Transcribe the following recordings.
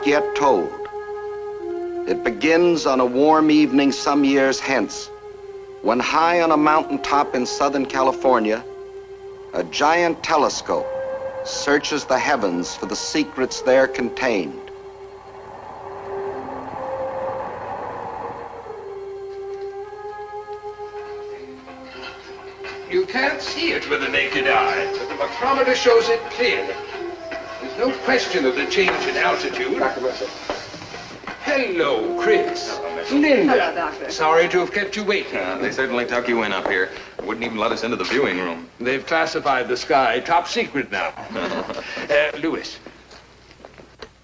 not yet told. It begins on a warm evening some years hence, when high on a mountaintop in Southern California, a giant telescope searches the heavens for the secrets there contained. You can't see it with the naked eye, but the micrometer shows it clearly. There's no question of the change in altitude. Dr. Russell. Hello, Chris. Hello, Miss. Linda. Hello, Doctor. Sorry to have kept you waiting. They certainly tuck you in up here. Wouldn't even let us into the viewing room. They've classified the sky top secret now. Louis,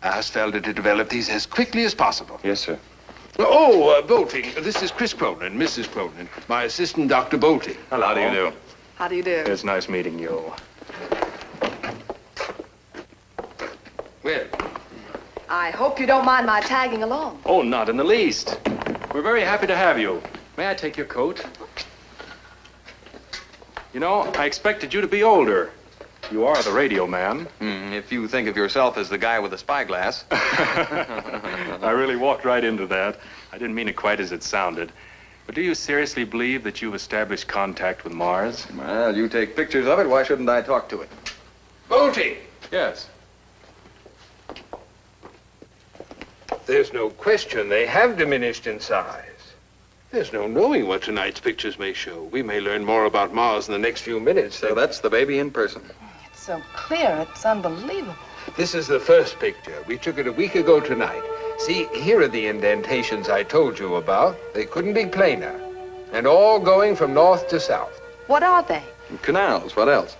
ask Felder to develop these as quickly as possible. Yes, sir. Oh, Bolting, this is Chris Cronin, Mrs. Cronin, my assistant, Dr. Bolting. Hello. How do you do? How do you do? It's nice meeting you. Well, I hope you don't mind my tagging along. Oh, not in the least. We're very happy to have you. May I take your coat? You know, I expected you to be older. You are the radio man. If you think of yourself as the guy with the spyglass. I really walked right into that. I didn't mean it quite as it sounded. But do you seriously believe that you've established contact with Mars? Well, you take pictures of it. Why shouldn't I talk to it? Bolting, Yes. there's no question they have diminished in size. There's no knowing what tonight's pictures may show. We may learn more about Mars in the next few minutes. So that's the baby in person. It's so clear, it's unbelievable. This is the first picture. We took it a week ago tonight. See, here are the indentations I told you about. They couldn't be plainer. And all going from north to south. What are they? Canals, what else?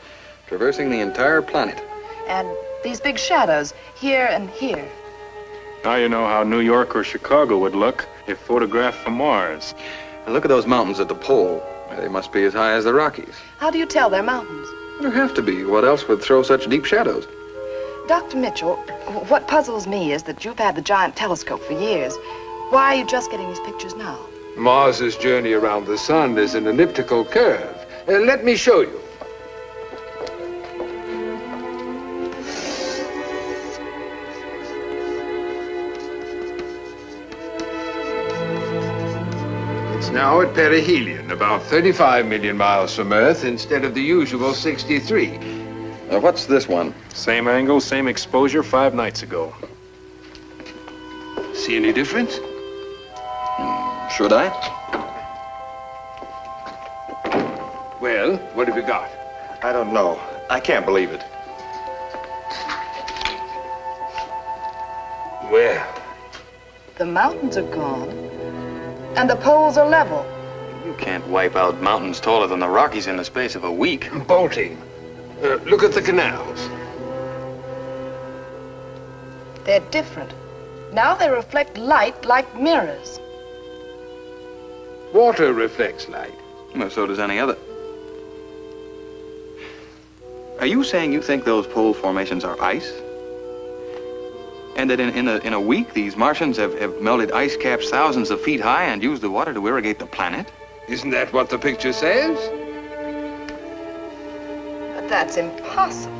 Traversing the entire planet. And these big shadows, here and here. Now you know how New York or Chicago would look if photographed from Mars. And look at those mountains at the pole. They must be as high as the Rockies. How do you tell they're mountains? There have to be. What else would throw such deep shadows? Dr. Mitchell, what puzzles me is that you've had the giant telescope for years. Why are you just getting these pictures now? Mars's journey around the sun is an elliptical curve. Let me show you. It's now at perihelion, about 35 million miles from Earth instead of the usual 63. What's this one? Same angle, same exposure 5 nights ago. See any difference? Should I? Well, what have you got? I don't know. I can't believe it. Well, The mountains are gone, and the poles are level. You can't wipe out mountains taller than the Rockies in the space of a week. Bolting. Look at the canals. They're different. Now they reflect light like mirrors. Water reflects light. Well, so does any other. Are you saying you think those pole formations are ice? And that in a week, these Martians have melted ice caps thousands of feet high and used the water to irrigate the planet? Isn't that what the picture says? But that's impossible.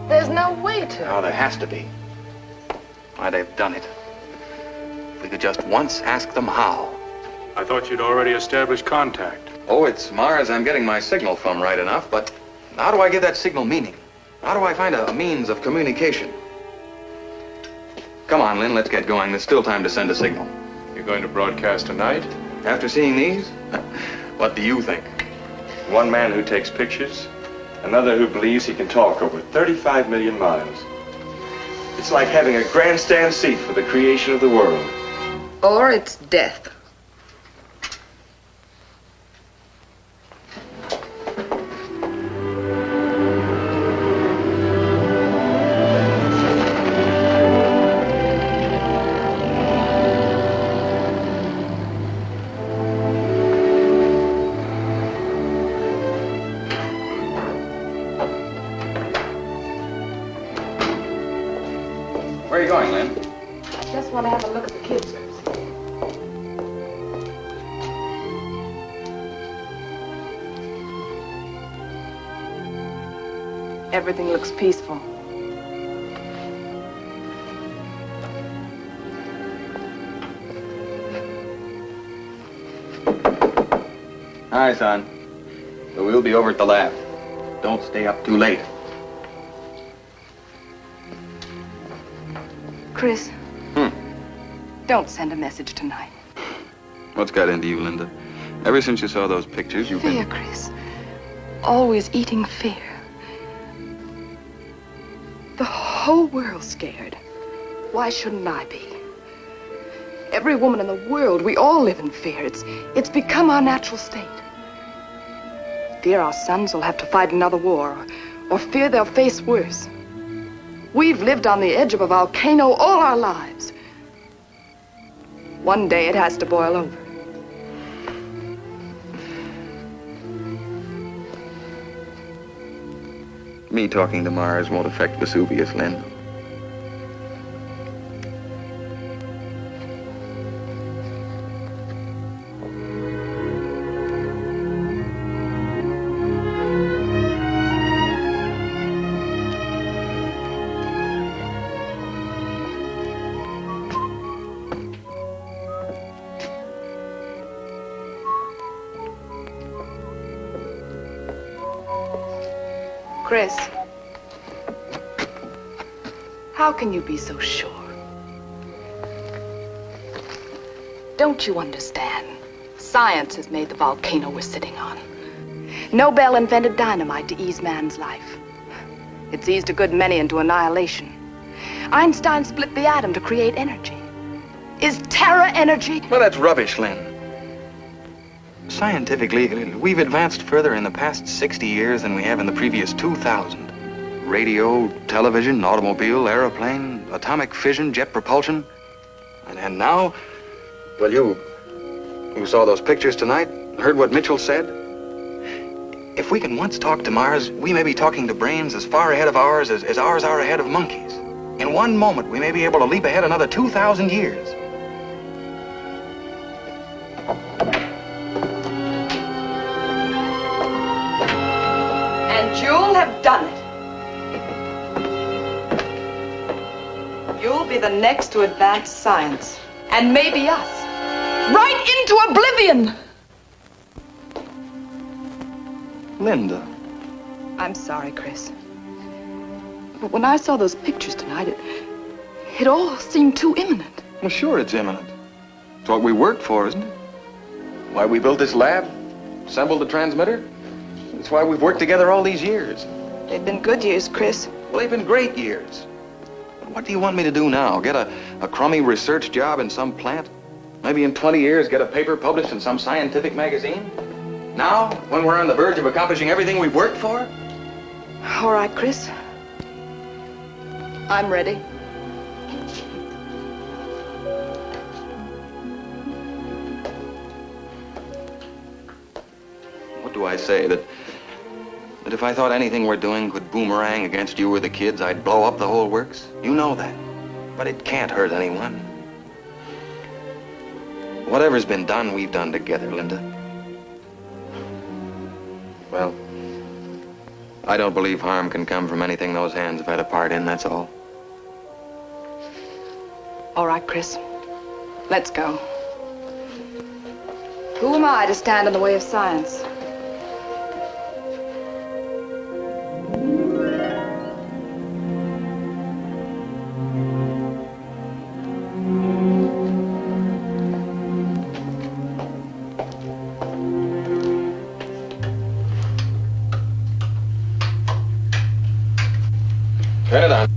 There's no way to. Oh, there has to be. Why, they've done it. If we could just once ask them how. I thought you'd already established contact. Oh, it's Mars I'm getting my signal from, right enough, but how do I give that signal meaning? How do I find a means of communication? Come on, Lynn, let's get going. There's still time to send a signal. You're going to broadcast tonight? After seeing these, what do you think? One man who takes pictures, another who believes he can talk over 35 million miles. It's like having a grandstand seat for the creation of the world. Or it's death. Where are you going, Lynn? Just want to have a look at the kids. Everything looks peaceful. Hi, son. So we'll be over at the lab. Don't stay up too late. Chris. Don't send a message tonight. What's got into you, Linda? Ever since you saw those pictures, you've Fear, been... Chris. Always eating fear. The whole world's scared. Why shouldn't I be? Every woman in the world, we all live in fear. It's become our natural state. Fear our sons will have to fight another war, or fear they'll face worse. We've lived on the edge of a volcano all our lives. One day it has to boil over. Me talking to Mars won't affect Vesuvius, Lynn. Chris, how can you be so sure? Don't you understand? Science has made the volcano we're sitting on. Nobel invented dynamite to ease man's life. It's eased a good many into annihilation. Einstein split the atom to create energy. Is terra energy? Well, that's rubbish, Lynn. Scientifically, we've advanced further in the past 60 years than we have in the previous 2,000. Radio, television, automobile, airplane, atomic fission, jet propulsion. And now, well, you saw those pictures tonight, heard what Mitchell said? If we can once talk to Mars, we may be talking to brains as far ahead of ours as ours are ahead of monkeys. In one moment, we may be able to leap ahead another 2,000 years. And you'll have done it. You'll be the next to advance science. And maybe us. Right into oblivion! Linda. I'm sorry, Chris. But when I saw those pictures tonight, it all seemed too imminent. Well, sure it's imminent. It's what we worked for, isn't it? Why we built this lab, assembled the transmitter. It's why we've worked together all these years. They've been good years, Chris. Well, they've been great years. But what do you want me to do now? Get a crummy research job in some plant? Maybe in 20 years get a paper published in some scientific magazine? Now, when we're on the verge of accomplishing everything we've worked for? All right, Chris. I'm ready. What do I say? That if I thought anything we're doing could boomerang against you or the kids, I'd blow up the whole works? You know that. But it can't hurt anyone. Whatever's been done, we've done together, Linda. Well, I don't believe harm can come from anything those hands have had a part in, that's all. All right, Chris. Let's go. Who am I to stand in the way of science? Turn it on.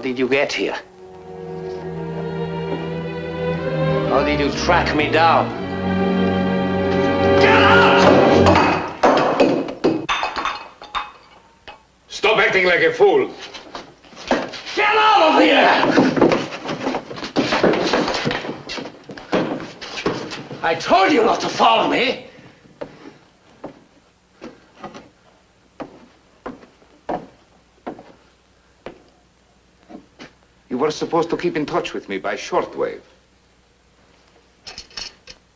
did you get here? How did you track me down? Get out! Stop acting like a fool. Get out of here! I told you not to follow me. You were supposed to keep in touch with me by shortwave.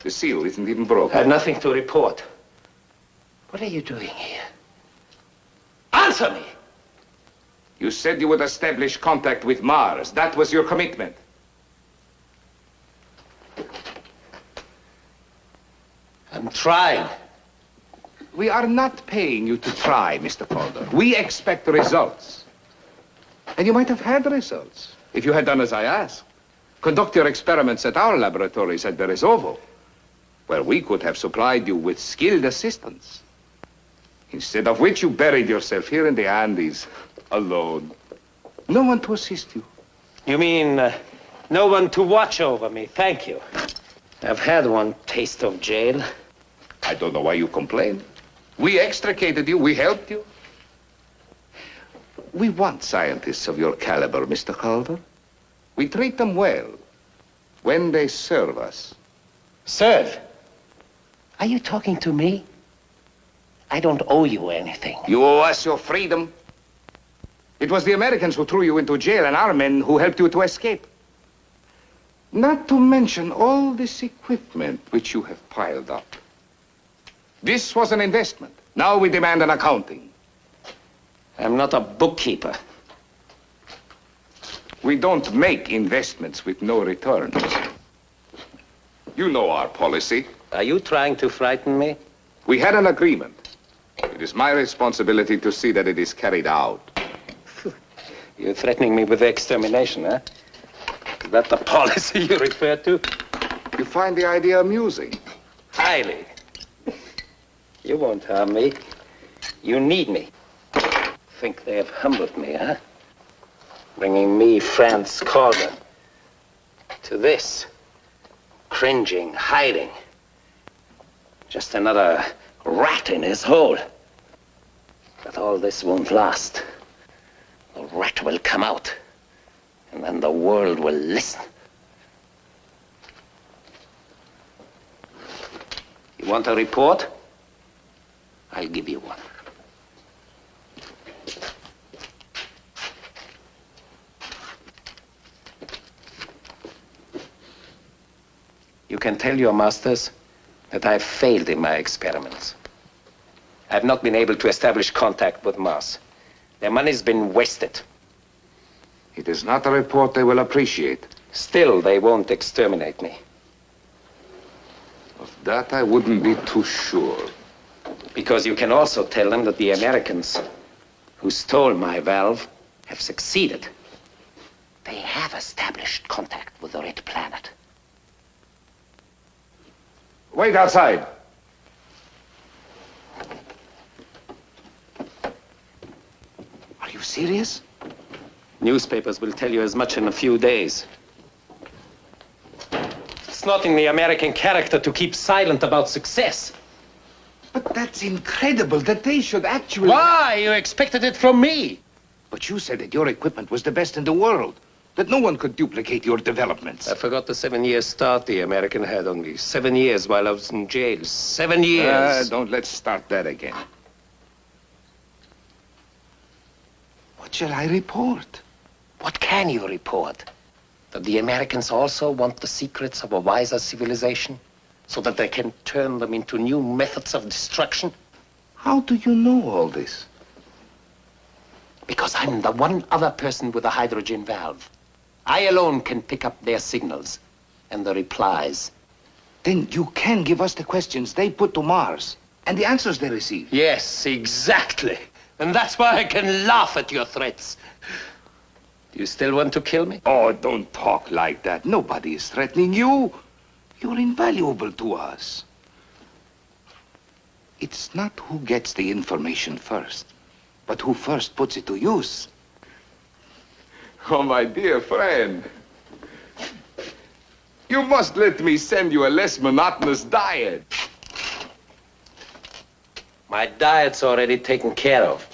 The seal isn't even I broken. have nothing to report. What are you doing here? Answer me! You said you would establish contact with Mars. That was your commitment. I'm trying. We are not paying you to try, Mr. Calder. We expect results. And you might have had results if you had done as I asked. Conduct your experiments at our laboratories at Berezovo, where we could have supplied you with skilled assistance. Instead of which you buried yourself here in the Andes, alone. No one to assist you. You mean no one to watch over me? Thank you. I've had one taste of jail. I don't know why you complain. We extricated you, we helped you. We want scientists of your caliber, Mr. Calder. We treat them well when they serve us. Serve? Are you talking to me? I don't owe you anything. You owe us your freedom. It was the Americans who threw you into jail and our men who helped you to escape. Not to mention all this equipment which you have piled up. This was an investment. Now we demand an accounting. I'm not a bookkeeper. We don't make investments with no returns. You know our policy. Are you trying to frighten me? We had an agreement. It is my responsibility to see that it is carried out. You're threatening me with extermination, huh? Is that the policy you refer to? You find the idea amusing? Highly. You won't harm me. You need me. Think they have humbled me, huh? Bringing me, Franz Calder, to this. Cringing, hiding. Just another rat in his hole. But all this won't last. The rat will come out, and then the world will listen. You want a report? I'll give you one. You can tell your masters that I've failed in my experiments. I've not been able to establish contact with Mars. Their money's been wasted. It is not a report they will appreciate. Still, they won't exterminate me. Of that I wouldn't be too sure. Because you can also tell them that the Americans who stole my valve have succeeded. They have established contact with the Red Planet. Wait outside. Are you serious? Newspapers will tell you as much in a few days. It's not in the American character to keep silent about success. But that's incredible that they should actually... Why? You expected it from me. But you said that your equipment was the best in the world, that no one could duplicate your developments. I forgot the 7-year start the American had on me. 7 years while I was in jail. 7 years. Don't let's start that again. What shall I report? What can you report? That the Americans also want the secrets of a wiser civilization so that they can turn them into new methods of destruction? How do you know all this? Because I'm the one other person with a hydrogen valve. I alone can pick up their signals and the replies. Then you can give us the questions they put to Mars and the answers they receive. Yes, exactly. And that's why I can laugh at your threats. Do you still want to kill me? Oh, don't talk like that. Nobody is threatening you. You're invaluable to us. It's not who gets the information first, but who first puts it to use. Oh, my dear friend. You must let me send you a less monotonous diet. My diet's already taken care of.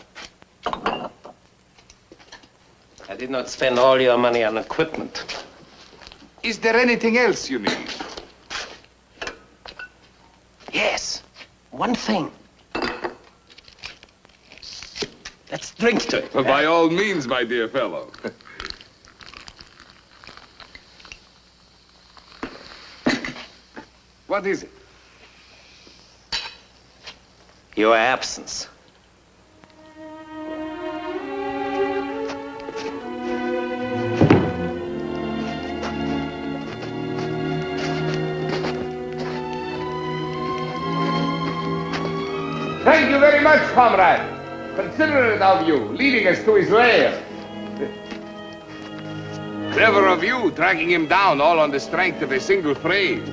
I did not spend all your money on equipment. Is there anything else you need? Yes, one thing. Let's drink to it. Well, by all means, my dear fellow. What is it? Your absence. Thank you very much, comrade. Considerate of you, leading us to his lair. Clever of you, dragging him down all on the strength of a single phrase.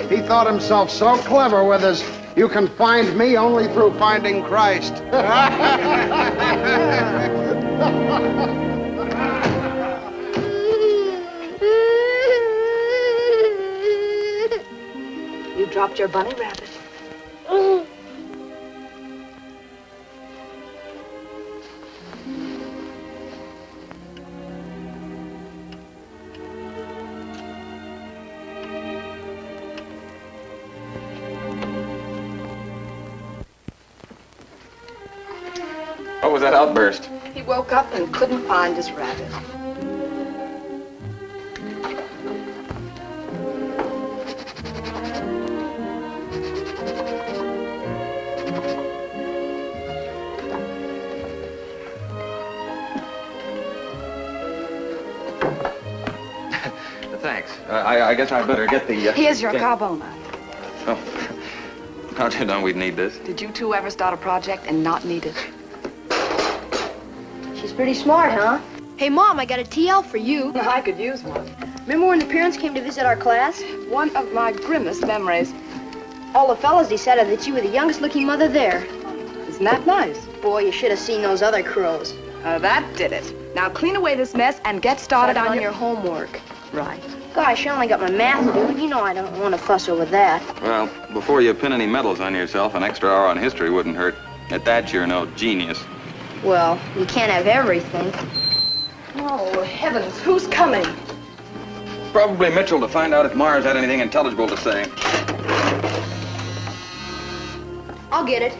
He thought himself so clever with his, "You can find me only through finding Christ." You dropped your bunny rabbit. What was that outburst? He woke up and couldn't find his rabbit. Thanks. I guess I better get the... Here's your carbona. Oh. How'd you know we'd need this? Did you two ever start a project and not need it? She's pretty smart, huh? Hey, Mom, I got a TL for you. I could use one. Remember when the parents came to visit our class? One of my grimmest memories. All the fellas decided that you were the youngest-looking mother there. Isn't that nice? Boy, you should have seen those other crows. That did it. Now clean away this mess and get started on your homework. Right. Gosh, I only got my math due. You know I don't want to fuss over that. Well, before you pin any medals on yourself, an extra hour on history wouldn't hurt. At that, you're no genius. Well, you can't have everything. Oh, heavens, who's coming? Probably Mitchell to find out if Mars had anything intelligible to say. I'll get it.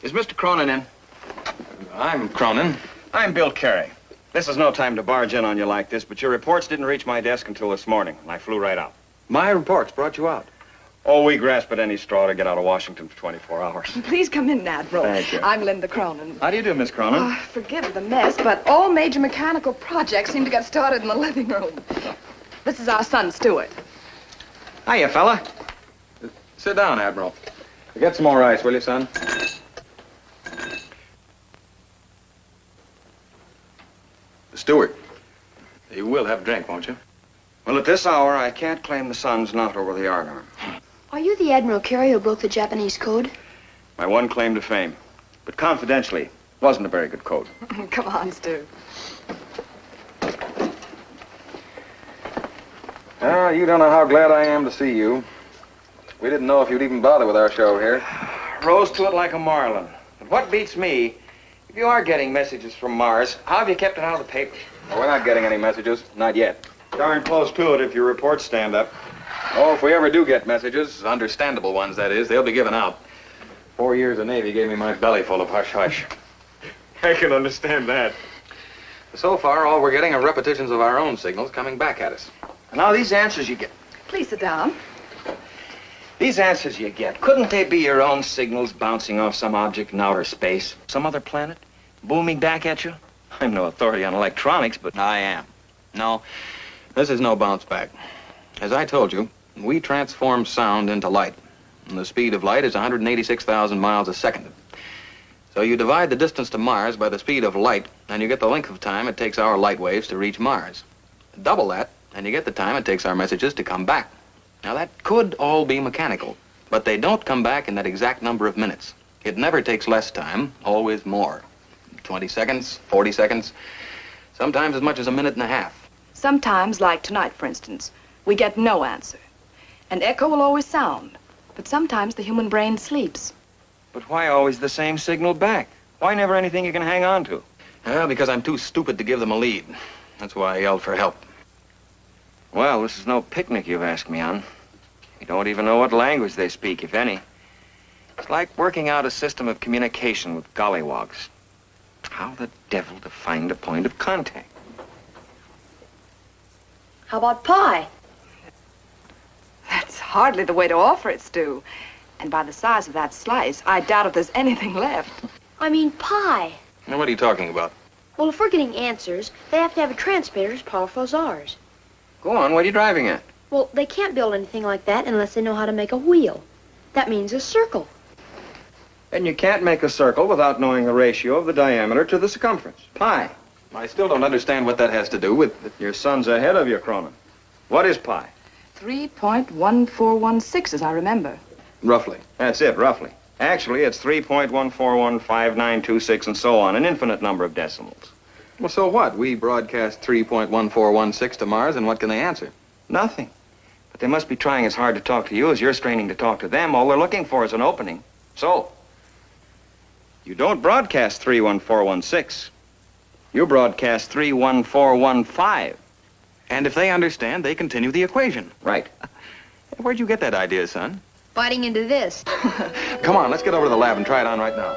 Is Mr. Cronin in? I'm Cronin. I'm Bill Carey. This is no time to barge in on you like this, but your reports didn't reach my desk until this morning, and I flew right out. My reports brought you out. Oh, we grasp at any straw to get out of Washington for 24 hours. Please come in, Admiral. Thank you. I'm Linda Cronin. How do you do, Miss Cronin? Forgive the mess, but all major mechanical projects seem to get started in the living room. This is our son, Stuart. Hiya, fella. Sit down, Admiral. Get some more ice, will you, son? Stewart, you will have a drink, won't you? Well, at this hour, I can't claim the sun's not over the yardarm. Are you the Admiral Carey who broke the Japanese code? My one claim to fame. But confidentially, wasn't a very good code. Come on, Stu. You don't know how glad I am to see you. We didn't know if you'd even bother with our show here. Rose to it like a marlin. But what beats me, if you are getting messages from Mars, how have you kept it out of the paper? Well, we're not getting any messages. Not yet. Darn close to it if your reports stand up. Oh, if we ever do get messages, understandable ones, that is, they'll be given out. 4 years of Navy gave me my belly full of hush-hush. I can understand that. So far, all we're getting are repetitions of our own signals coming back at us. And now these answers you get. Please sit down. These answers you get, couldn't they be your own signals bouncing off some object in outer space? Some other planet? Booming back at you? I'm no authority on electronics, but I am. No, this is no bounce back. As I told you, we transform sound into light. And the speed of light is 186,000 miles a second. So you divide the distance to Mars by the speed of light, and you get the length of time it takes our light waves to reach Mars. Double that, and you get the time it takes our messages to come back. Now, that could all be mechanical, but they don't come back in that exact number of minutes. It never takes less time, always more. 20 seconds, 40 seconds, sometimes as much as a minute and a half. Sometimes, like tonight, for instance, we get no answer. An echo will always sound, but sometimes the human brain sleeps. But why always the same signal back? Why never anything you can hang on to? Well, because I'm too stupid to give them a lead. That's why I yelled for help. Well, this is no picnic you've asked me on. You don't even know what language they speak, if any. It's like working out a system of communication with gollywogs. How the devil to find a point of contact? How about pie? That's hardly the way to offer it, Stu. And by the size of that slice, I doubt if there's anything left. I mean pie. Now, what are you talking about? Well, if we're getting answers, they have to have a transmitter as powerful as ours. Go on, what are you driving at? Well, they can't build anything like that unless they know how to make a wheel. That means a circle. And you can't make a circle without knowing the ratio of the diameter to the circumference. Pi. I still don't understand what that has to do with... Your son's ahead of you, Cronin. What is pi? 3.1416, as I remember. Roughly. That's it, roughly. Actually, it's 3.141592 and so on, an infinite number of decimals. Well, so what? We broadcast 3.1416 to Mars, and what can they answer? Nothing. But they must be trying as hard to talk to you as you're straining to talk to them. All they're looking for is an opening. So, you don't broadcast 31416. You broadcast 31415. And if they understand, they continue the equation. Right. Where'd you get that idea, son? Biting into this. Come on, let's get over to the lab and try it on right now.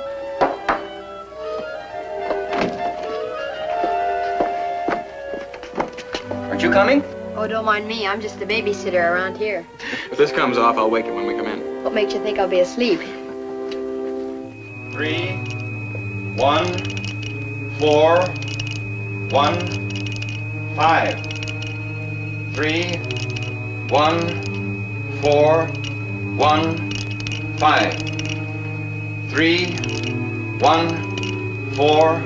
Aren't you coming? Oh, don't mind me. I'm just the babysitter around here. If this comes off, I'll wake you when we come in. What makes you think I'll be asleep? 3, 1, 4, 1, 5. 3, 1, 4, 1, 5. 3, 1, 4,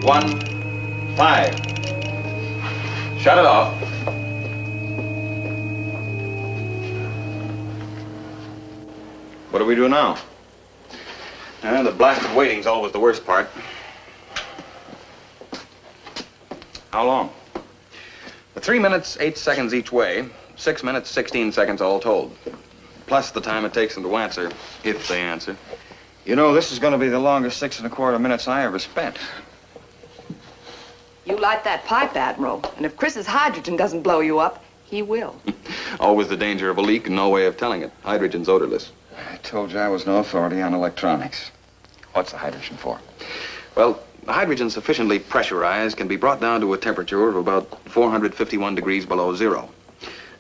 1, 5. Shut it off. What do we do now? The blasted waiting's always the worst part. How long? 3 minutes, 8 seconds each way. 6 minutes, 16 seconds all told. Plus the time it takes them to answer, if they answer. You know, this is going to be the longest 6 1/4 minutes I ever spent. You light that pipe, Admiral, and if Chris's hydrogen doesn't blow you up, he will. Always the danger of a leak and no way of telling it. Hydrogen's odorless. I told you I was no authority on electronics. What's the hydrogen for? Well, the hydrogen sufficiently pressurized can be brought down to a temperature of about 451 degrees below zero.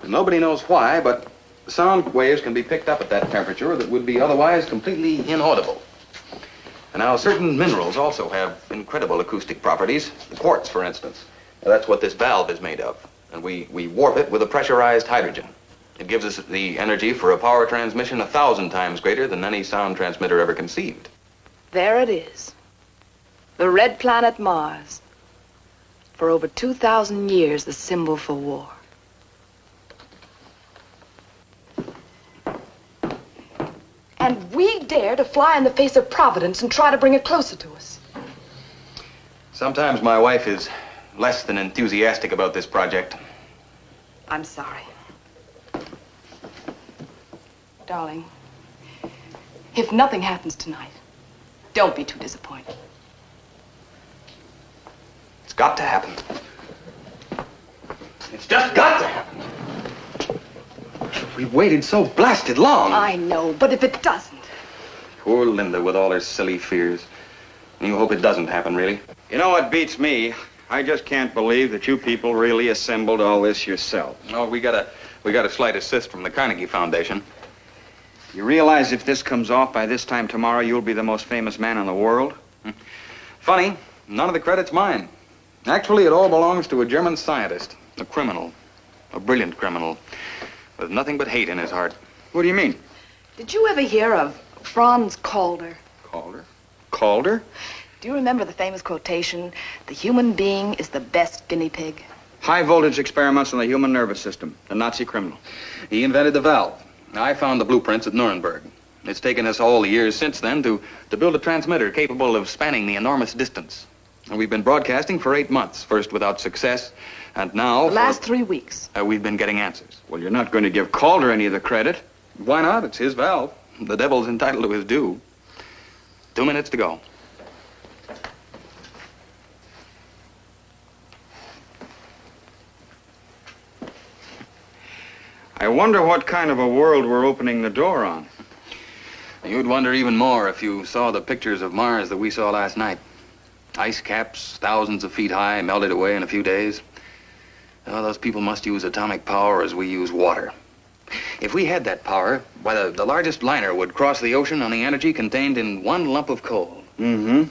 And nobody knows why, but sound waves can be picked up at that temperature that would be otherwise completely inaudible. And now certain minerals also have incredible acoustic properties. Quartz, for instance. Now, that's what this valve is made of. And we warp it with a pressurized hydrogen. It gives us the energy for a power transmission 1,000 times greater than any sound transmitter ever conceived. There it is. The red planet Mars. For over 2,000 years, the symbol for war. And we dare to fly in the face of Providence and try to bring it closer to us. Sometimes my wife is less than enthusiastic about this project. I'm sorry. Darling, if nothing happens tonight, don't be too disappointed. It's got to happen. It's just got to happen. We've waited so blasted long. I know, but if it doesn't... Poor Linda with all her silly fears. You hope it doesn't happen, really? You know what beats me? I just can't believe that you people really assembled all this yourselves. No, we got a slight assist from the Carnegie Foundation. You realize if this comes off by this time tomorrow, you'll be the most famous man in the world? Funny, none of the credit's mine. Actually, it all belongs to a German scientist, a criminal, a brilliant criminal, with nothing but hate in his heart. What do you mean? Did you ever hear of Franz Calder? Calder? Calder? Do you remember the famous quotation, "The human being is the best guinea pig"? High voltage experiments on the human nervous system. The Nazi criminal. He invented the valve. I found the blueprints at Nuremberg. It's taken us all the years since then to build a transmitter capable of spanning the enormous distance. And we've been broadcasting for 8 months, first without success, and now... The last 3 weeks. We've been getting answers. Well, you're not going to give Calder any of the credit. Why not? It's his valve. The devil's entitled to his due. 2 minutes to go. I wonder what kind of a world we're opening the door on. You'd wonder even more if you saw the pictures of Mars that we saw last night. Ice caps, thousands of feet high, melted away in a few days. Oh, those people must use atomic power as we use water. If we had that power, why, the largest liner would cross the ocean on the energy contained in one lump of coal. Mm-hmm.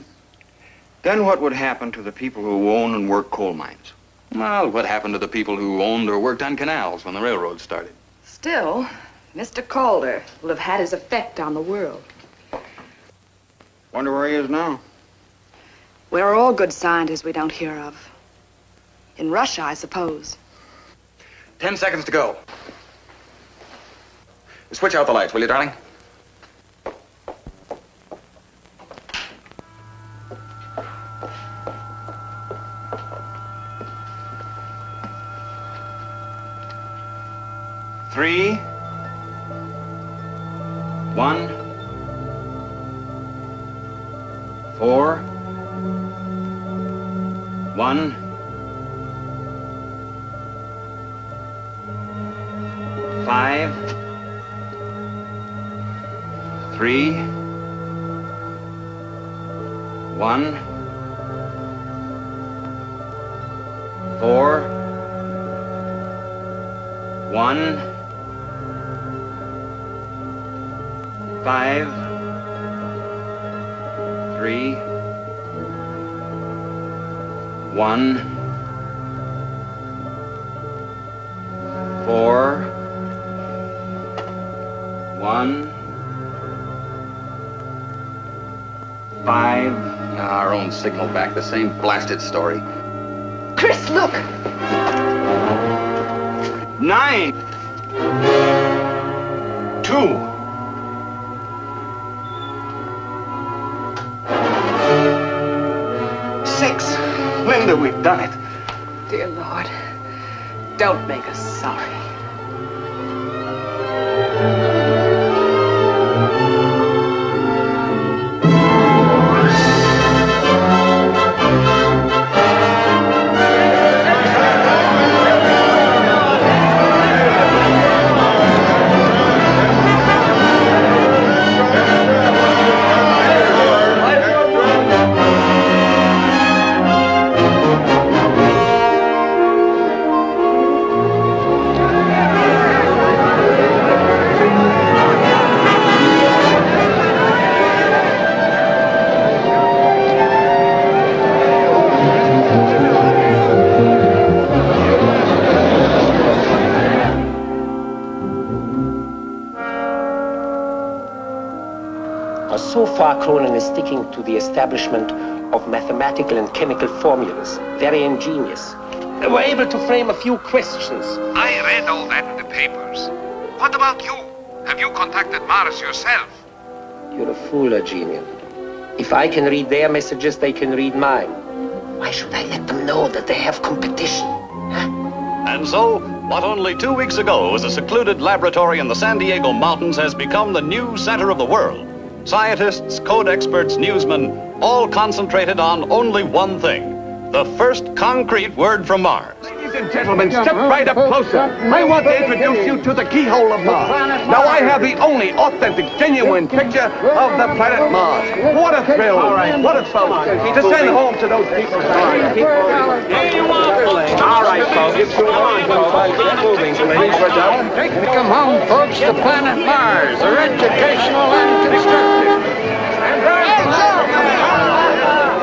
Then what would happen to the people who own and work coal mines? Well, what happened to the people who owned or worked on canals when the railroad started? Still, Mr. Calder will have had his effect on the world. Wonder where he is now. Where are all good scientists we don't hear of? In Russia, I suppose. 10 seconds to go. Switch out the lights, will you, darling? Three. 1. 4. 1. 5. 3. 1. 4. 1. 5. 3. 1. 4. 1. 5. Our own signal back, the same blasted story. Chris, look! 9. 2. 6. Linda, we've done it. Dear Lord, don't make us sorry. So far, Cronin is sticking to the establishment of mathematical and chemical formulas. Very ingenious. We're able to frame a few questions. I read all that in the papers. What about you? Have you contacted Mars yourself? You're a fool, Eugenian. If I can read their messages, they can read mine. Why should I let them know that they have competition? And so, what only 2 weeks ago was a secluded laboratory in the San Diego mountains has become the new center of the world. Scientists, code experts, newsmen, all concentrated on only one thing: the first concrete word from Mars. Ladies and gentlemen, step right up closer. I want to introduce you to the keyhole of Mars. Now, I have the only authentic, genuine picture of the planet Mars. What a thrill. What a fun. To send home to those people. All right, folks. Come on, get moving, please. Come home, folks, to planet Mars. They're educational and constructive.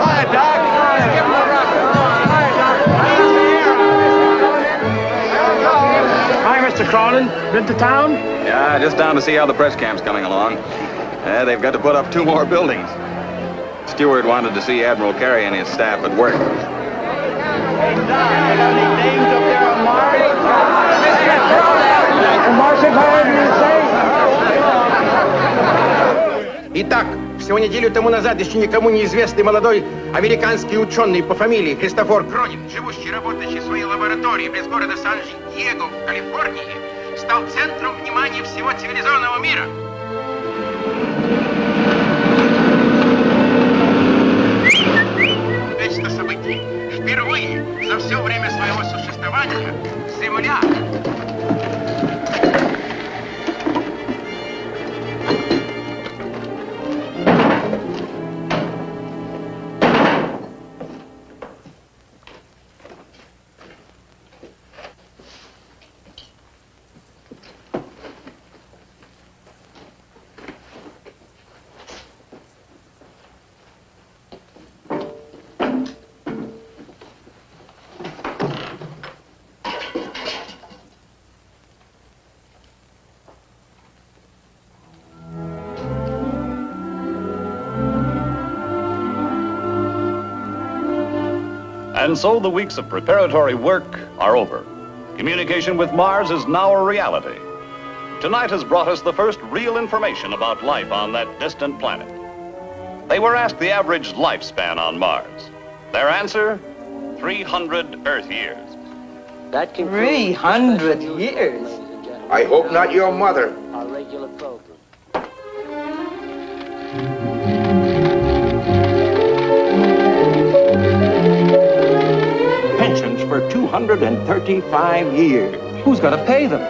Hi, Doc. Give him a rub. Hi, Mr. Cronin. Been to town? Yeah, just down to see how the press camp's coming along. They've got to put up 2 more buildings. Stewart wanted to see Admiral Carey and his staff at work. Martians, however you say. Всего неделю тому назад еще никому неизвестный молодой американский ученый по фамилии Христофор Кронин, живущий и работающий в своей лаборатории близ города Сан-Диего в Калифорнии, стал центром внимания всего цивилизованного мира. Вечное событие. Впервые за все время своего существования Земля And so the weeks of preparatory work are over. Communication with Mars is now a reality. Tonight has brought us the first real information about life on that distant planet. They were asked the average lifespan on Mars. Their answer, 300 Earth years. That can 300 years? I hope not your mother. Our regular program. Pensions for 235 years. Who's going to pay them?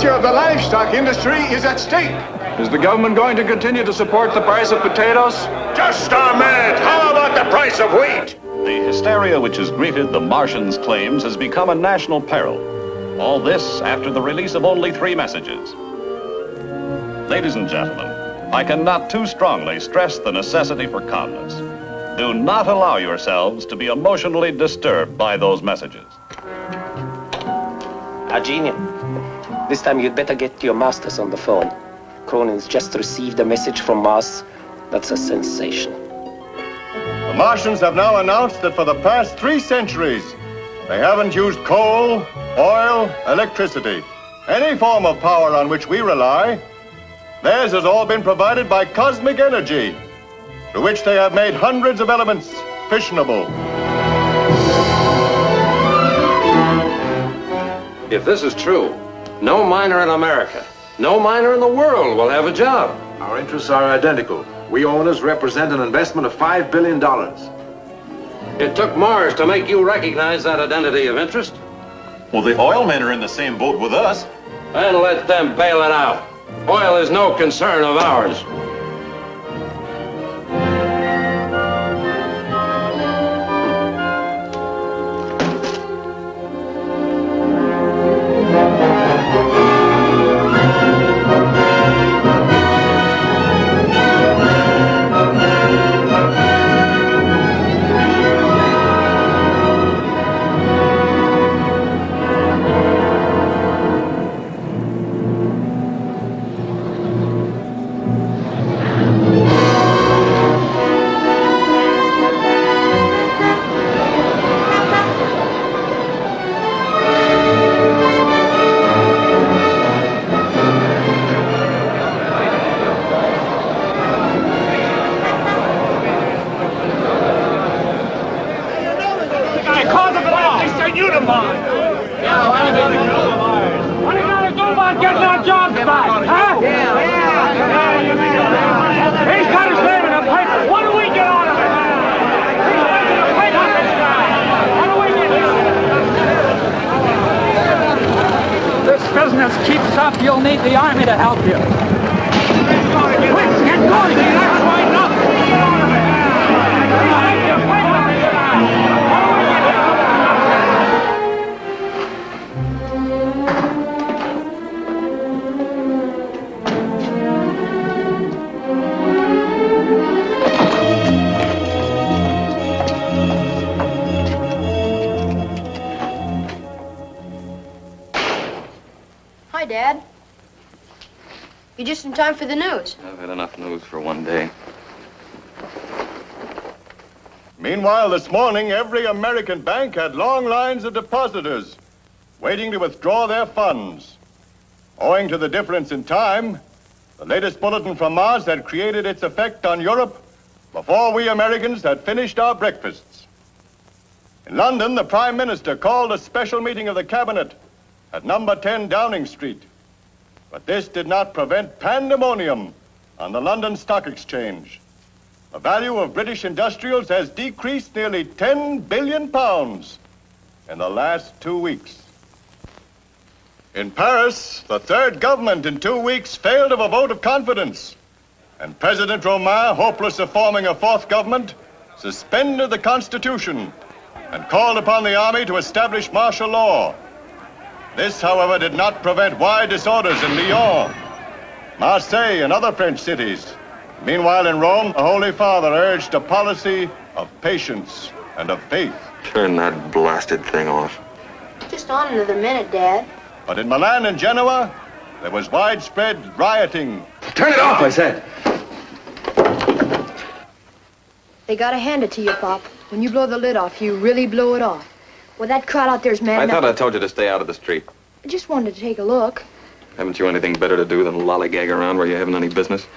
Of the livestock industry is at stake. Is the government going to continue to support the price of potatoes? Just a minute. How about the price of wheat? The hysteria which has greeted the Martians' claims has become a national peril. All this after the release of only 3 messages. Ladies and gentlemen, I cannot too strongly stress the necessity for calmness. Do not allow yourselves to be emotionally disturbed by those messages. Genius. This time you'd better get your masters on the phone. Cronin's just received a message from Mars. That's a sensation. The Martians have now announced that for the past 3 centuries, they haven't used coal, oil, electricity, any form of power on which we rely. Theirs has all been provided by cosmic energy, through which they have made hundreds of elements fissionable. If this is true, no miner in America, no miner in the world will have a job. Our interests are identical. We owners represent an investment of $5 billion. It took Mars to make you recognize that identity of interest. Well, the oil men are in the same boat with us. And let them bail it out. Oil is no concern of ours. Keeps up, you'll need the army to help you. Quick, get going! That's right enough! You're just in time for the news. I've had enough news for one day. Meanwhile, this morning, every American bank had long lines of depositors waiting to withdraw their funds. Owing to the difference in time, the latest bulletin from Mars had created its effect on Europe before we Americans had finished our breakfasts. In London, the Prime Minister called a special meeting of the Cabinet at number 10 Downing Street. But this did not prevent pandemonium on the London Stock Exchange. The value of British industrials has decreased nearly £10 billion in the last 2 weeks. In Paris, the third government in 2 weeks failed of a vote of confidence. And President Romain, hopeless of forming a fourth government, suspended the Constitution and called upon the army to establish martial law. This, however, did not prevent wide disorders in Lyon, Marseille, and other French cities. Meanwhile, in Rome, the Holy Father urged a policy of patience and of faith. Turn that blasted thing off. Just on another minute, Dad. But in Milan and Genoa, there was widespread rioting. Turn it off, I said. They gotta hand it to you, Pop. When you blow the lid off, you really blow it off. Well, that crowd out there's mad I enough. thought I told you to stay out of the street. I just wanted to take a look. Haven't you anything better to do than lollygag around where you haven't any business?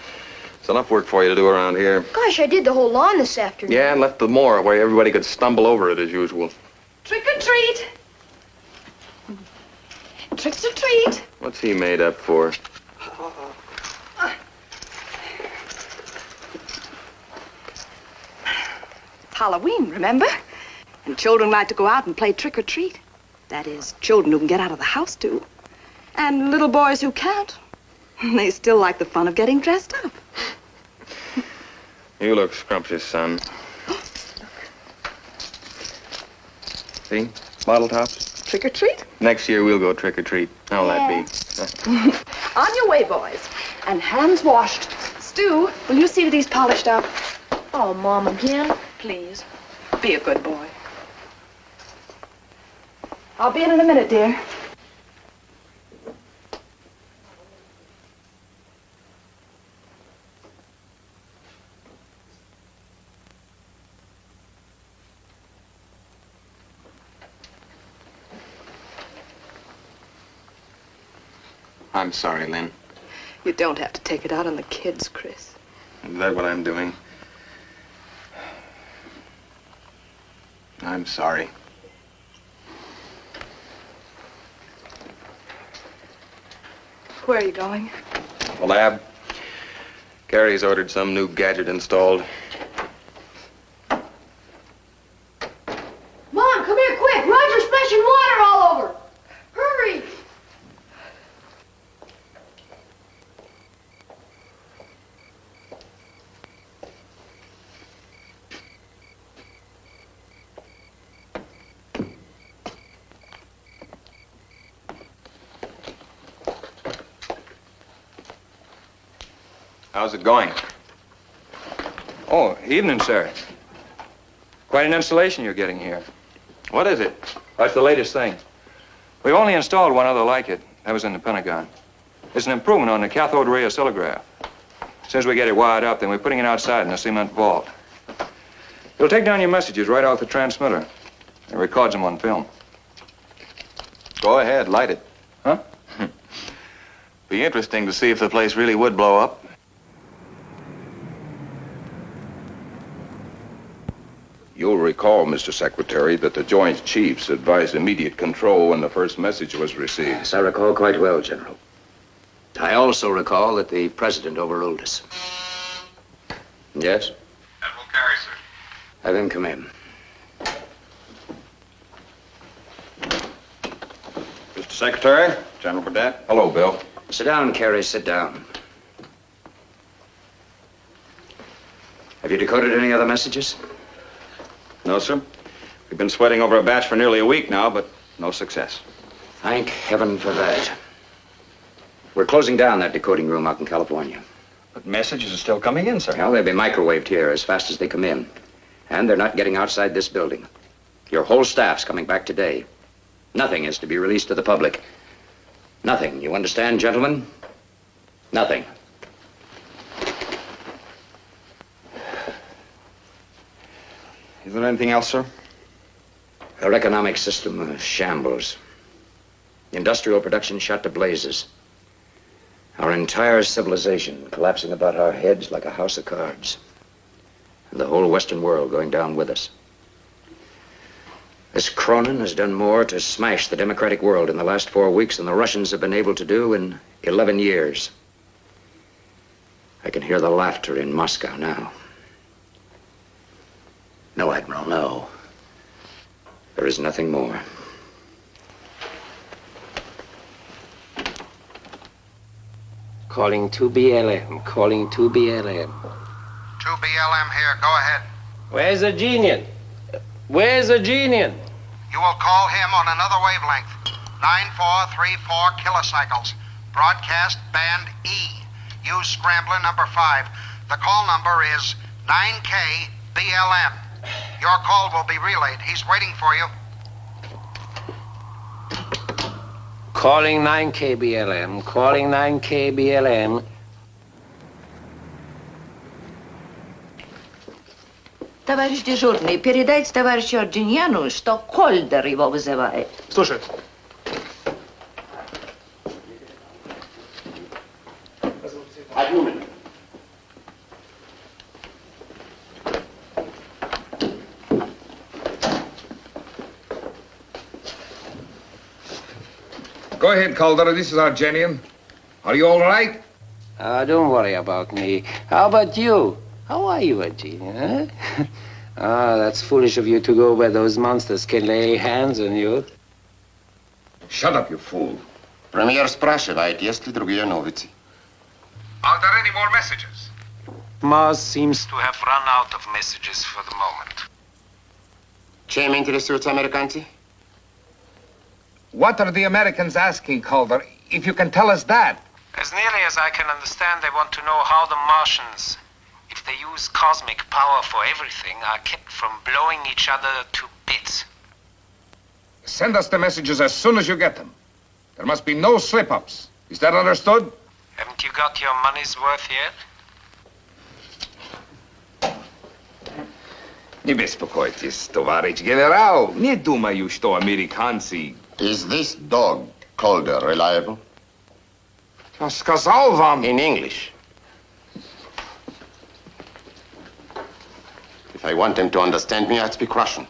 It's enough work for you to do around here. Gosh, I did the whole lawn this afternoon. Yeah, and left the moor where everybody could stumble over it as usual. Trick or treat. Tricks or treat. What's he made up for? Halloween, remember? And children like to go out and play trick or treat. That is, children who can get out of the house too. And little boys who can't. They still like the fun of getting dressed up. You look scrumptious, son. See? Bottle tops. Trick or treat? Next year we'll go trick or treat. How'll that be? On your way, boys. And hands washed. Stu, will you see that he's polished up? Oh, Mom, again? Please. Be a good boy. I'll be in a minute, dear. I'm sorry, Lynn. You don't have to take it out on the kids, Chris. Is that what I'm doing? I'm sorry. Where are you going? The lab. Gary's ordered some new gadget installed. Mom, come here quick. Roger's splashing water all over. Hurry. How's it going? Oh, evening, sir. Quite an installation you're getting here. What is it? That's the latest thing. We've only installed one other like it. That was in the Pentagon. It's an improvement on the cathode ray oscillograph. As soon as we get it wired up, then we're putting it outside in a cement vault. It'll take down your messages right off the transmitter. It records them on film. Go ahead, light it. Huh? Be interesting to see if the place really would blow up. You'll recall, Mr. Secretary, that the Joint Chiefs advised immediate control when the first message was received. Yes, I recall quite well, General. I also recall that the President overruled us. Yes? Admiral Carey, sir. Have him come in. Mr. Secretary, General Burdett. Hello, Bill. Sit down, Carey, sit down. Have you decoded any other messages? No, sir. We've been sweating over a batch for nearly a week now, but no success. Thank heaven for that. We're closing down that decoding room out in California. But messages are still coming in, sir. Well, they'll be microwaved here as fast as they come in. And they're not getting outside this building. Your whole staff's coming back today. Nothing is to be released to the public. Nothing. You understand, gentlemen? Nothing. Is there anything else, sir? Our economic system shambles. Industrial production shot to blazes. Our entire civilization collapsing about our heads like a house of cards. And the whole Western world going down with us. This Cronin has done more to smash the democratic world in the last 4 weeks than the Russians have been able to do in 11 years. I can hear the laughter in Moscow now. No, Admiral, no. There is nothing more. Calling 2BLM, calling 2BLM. 2BLM here, go ahead. Where's the genius? Where's the genius? You will call him on another wavelength. 9434 kilocycles. Broadcast band E. Use scrambler number 5. The call number is 9K BLM. Your call will be relayed. He's waiting for you. Calling 9K BLM, calling 9K BLM. Товарищ дежурный, передайте товарищу Арджиньяну, что Кольдер его вызывает. Слушай. Одну минуту. Go ahead, Calder. This is Argenian. Are you all right? Don't worry about me. How about you? How are you, Argenian? Huh? That's foolish of you to go where those monsters can lay hands on you. Shut up, you fool. Премьер спрашивает, есть ли другие новости. Are there any more messages? Mars seems to have run out of messages for the moment. Чем интересуются американцы? What are the Americans asking, Calder? If you can tell us that. As nearly as I can understand, they want to know how the Martians, if they use cosmic power for everything, are kept from blowing each other to bits. Send us the messages as soon as you get them. There must be no slip-ups. Is that understood? Haven't you got your money's worth yet? Не беспокойтесь, товарищ генерал. Не думаю, что американцы... Is this dog, Calder, reliable? Я сказал вам... In English. If I want him to understand me, I'd speak Russian.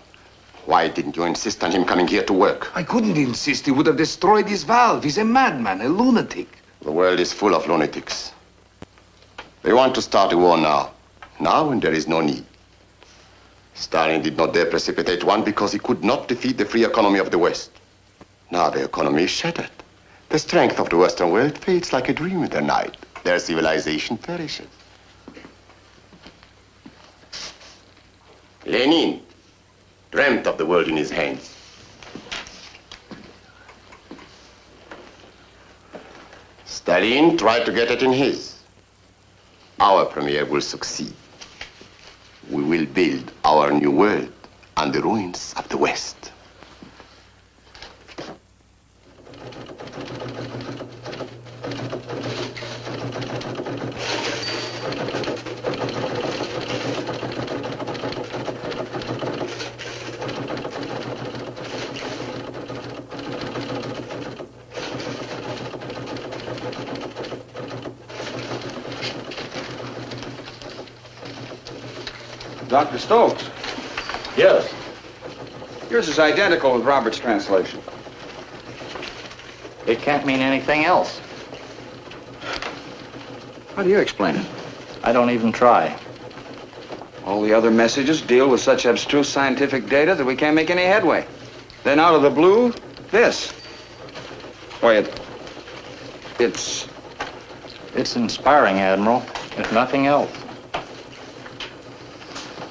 Why didn't you insist on him coming here to work? I couldn't insist. He would have destroyed his valve. He's a madman, a lunatic. The world is full of lunatics. They want to start a war now. Now, when there is no need. Stalin did not dare precipitate one because he could not defeat the free economy of the West. Now the economy is shattered. The strength of the Western world fades like a dream in the night. Their civilization perishes. Lenin dreamt of the world in his hands. Stalin tried to get it in his. Our premier will succeed. We will build our new world on the ruins of the West. Dr. Stokes. Yes. Yours is identical with Robert's translation. It can't mean anything else. How do you explain it? I don't even try. All the other messages deal with such abstruse scientific data that we can't make any headway. Then out of the blue, this. Why, it's... It's inspiring, Admiral, if nothing else.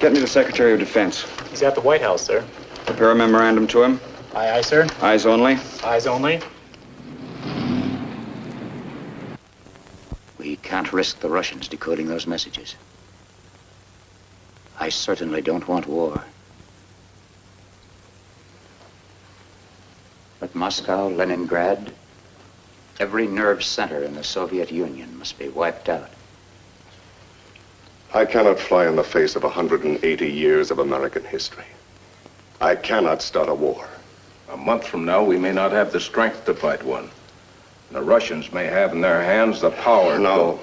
Get me the Secretary of Defense. He's at the White House, sir. Prepare a memorandum to him. Aye, aye, sir. Eyes only. Eyes only. We can't risk the Russians decoding those messages. I certainly don't want war. But Moscow, Leningrad, every nerve center in the Soviet Union must be wiped out. I cannot fly in the face of 180 years of American history. I cannot start a war. A month from now, we may not have the strength to fight one. The Russians may have in their hands the power. No.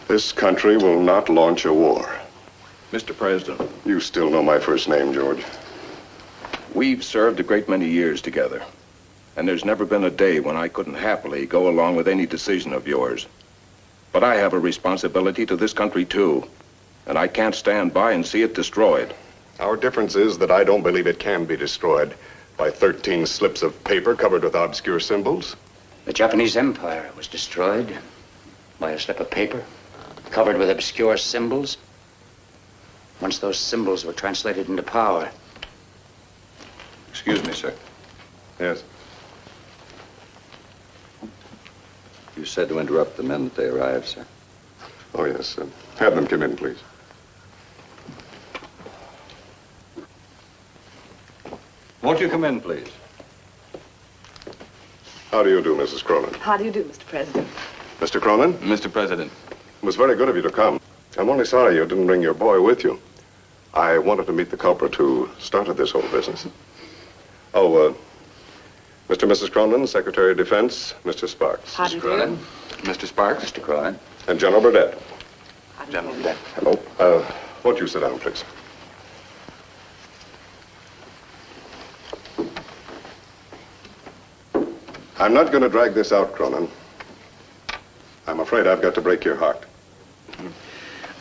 This country will not launch a war. Mr. President. You still know my first name, George. We've served a great many years together. And there's never been a day when I couldn't happily go along with any decision of yours. But I have a responsibility to this country, too. And I can't stand by and see it destroyed. Our difference is that I don't believe it can be destroyed by 13 slips of paper covered with obscure symbols. The Japanese Empire was destroyed by a slip of paper covered with obscure symbols. Once those symbols were translated into power. Excuse me, sir. Yes. You said to interrupt the men that they arrived, sir. Oh, yes. Have them come in, please. Won't you come in, please? How do you do, Mrs. Cronin? How do you do, Mr. President? Mr. Cronin? Mr. President. It was very good of you to come. I'm only sorry you didn't bring your boy with you. I wanted to meet the culprit who started this whole business. Oh, Mr. and Mrs. Cronin, Secretary of Defense, Mr. Sparks. How do you do? Mr. Sparks. Mr. Cronin. And General Burdett. General Burdett. Hello. Won't you sit down, please? I'm not going to drag this out, Cronin. I'm afraid I've got to break your heart.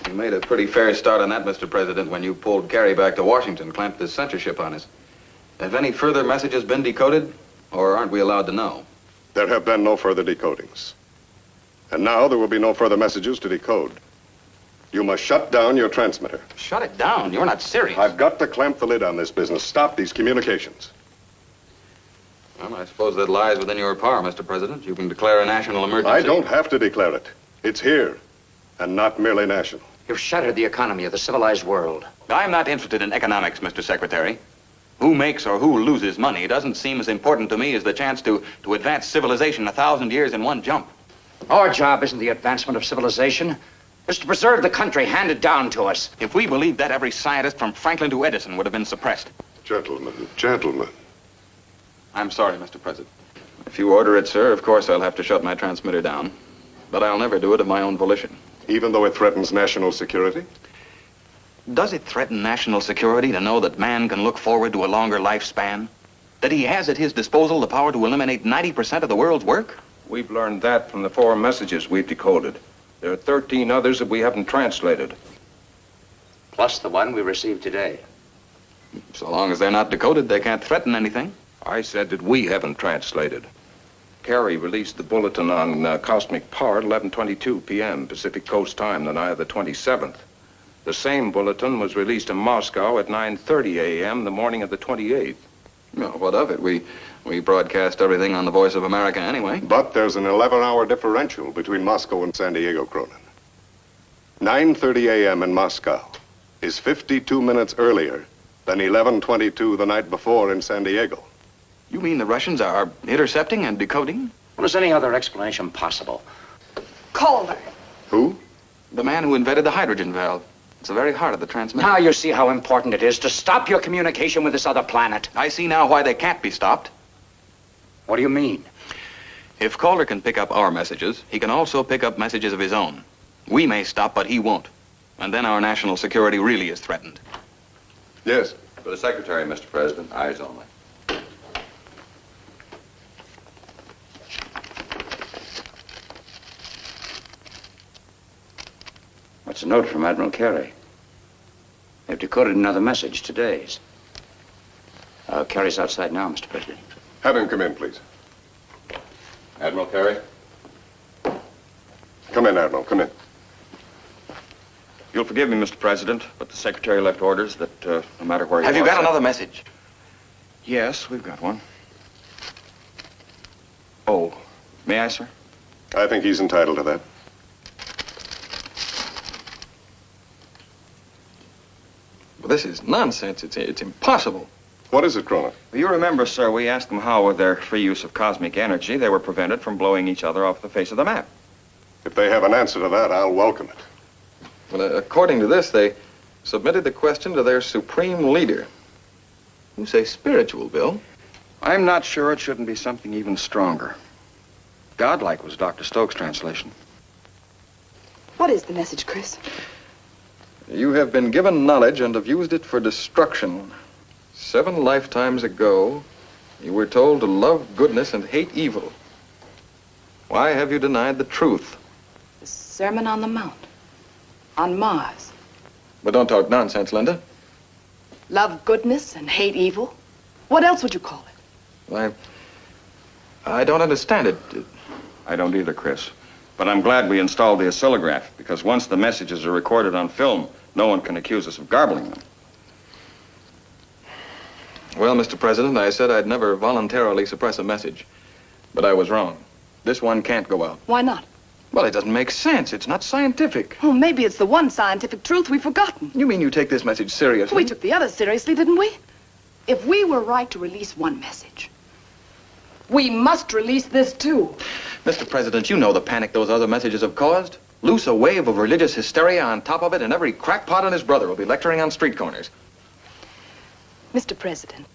You made a pretty fair start on that, Mr. President, when you pulled Kerry back to Washington, clamped this censorship on us. Have any further messages been decoded, or aren't we allowed to know? There have been no further decodings. And now there will be no further messages to decode. You must shut down your transmitter. Shut it down. You're not serious. I've got to clamp the lid on this business. Stop these communications. Well, I suppose that lies within your power, Mr. President. You can declare a national emergency. I don't have to declare it. It's here, and not merely national. You've shattered the economy of the civilized world. I'm not interested in economics, Mr. Secretary. Who makes or who loses money doesn't seem as important to me as the chance to advance civilization 1,000 years in one jump. Our job isn't the advancement of civilization. It's to preserve the country handed down to us. If we believed that, every scientist from Franklin to Edison would have been suppressed. Gentlemen. I'm sorry, Mr. President. If you order it, sir, of course I'll have to shut my transmitter down. But I'll never do it of my own volition. Even though it threatens national security? Does it threaten national security to know that man can look forward to a longer lifespan? That he has at his disposal the power to eliminate 90% of the world's work? We've learned that from the 4 messages we've decoded. There are 13 others that we haven't translated. Plus the one we received today. So long as they're not decoded, they can't threaten anything. I said that we haven't translated. Kerry released the bulletin on cosmic power at 11:22 p.m. Pacific Coast time, the night of the 27th. The same bulletin was released in Moscow at 9:30 a.m. the morning of the 28th. Well, what of it? We broadcast everything on the Voice of America anyway. But there's an 11-hour differential between Moscow and San Diego, Cronin. 9:30 a.m. in Moscow is 52 minutes earlier than 11:22 the night before in San Diego. You mean the Russians are intercepting and decoding? Well, is any other explanation possible? Calder. Who? The man who invented the hydrogen valve. It's the very heart of the transmitter. Now you see how important it is to stop your communication with this other planet. I see now why they can't be stopped. What do you mean? If Calder can pick up our messages, he can also pick up messages of his own. We may stop, but he won't. And then our national security really is threatened. Yes. For the Secretary, Mr. President, eyes only. What's a note from Admiral Carey? They've decoded another message, today's. Carey's outside now, Mr. President. Have him come in, please. Admiral Carey? Come in, Admiral, come in. You'll forgive me, Mr. President, but the Secretary left orders that no matter where he Have was... you got another message? Yes, we've got one. Oh, may I, sir? I think he's entitled to that. Well, this is nonsense. It's impossible. What is it, Cronin? Well, you remember, sir, we asked them how, with their free use of cosmic energy, they were prevented from blowing each other off the face of the map. If they have an answer to that, I'll welcome it. Well, according to this, they submitted the question to their supreme leader. You say spiritual, Bill. I'm not sure it shouldn't be something even stronger. Godlike was Dr. Stokes' translation. What is the message, Chris? You have been given knowledge and have used it for destruction. 7 lifetimes ago, you were told to love goodness and hate evil. Why have you denied the truth? The Sermon on the Mount. On Mars. But don't talk nonsense, Linda. Love goodness and hate evil? What else would you call it? I don't understand it. I don't either, Chris. But I'm glad we installed the oscillograph, because once the messages are recorded on film, no one can accuse us of garbling them. Well, Mr. President, I said I'd never voluntarily suppress a message. But I was wrong. This one can't go out. Why not? Well, it doesn't make sense. It's not scientific. Oh, maybe it's the one scientific truth we've forgotten. You mean you take this message seriously? We took the other seriously, didn't we? If we were right to release one message, we must release this too. Mr. President, you know the panic those other messages have caused. Loose a wave of religious hysteria on top of it, and every crackpot and his brother will be lecturing on street corners. Mr. President,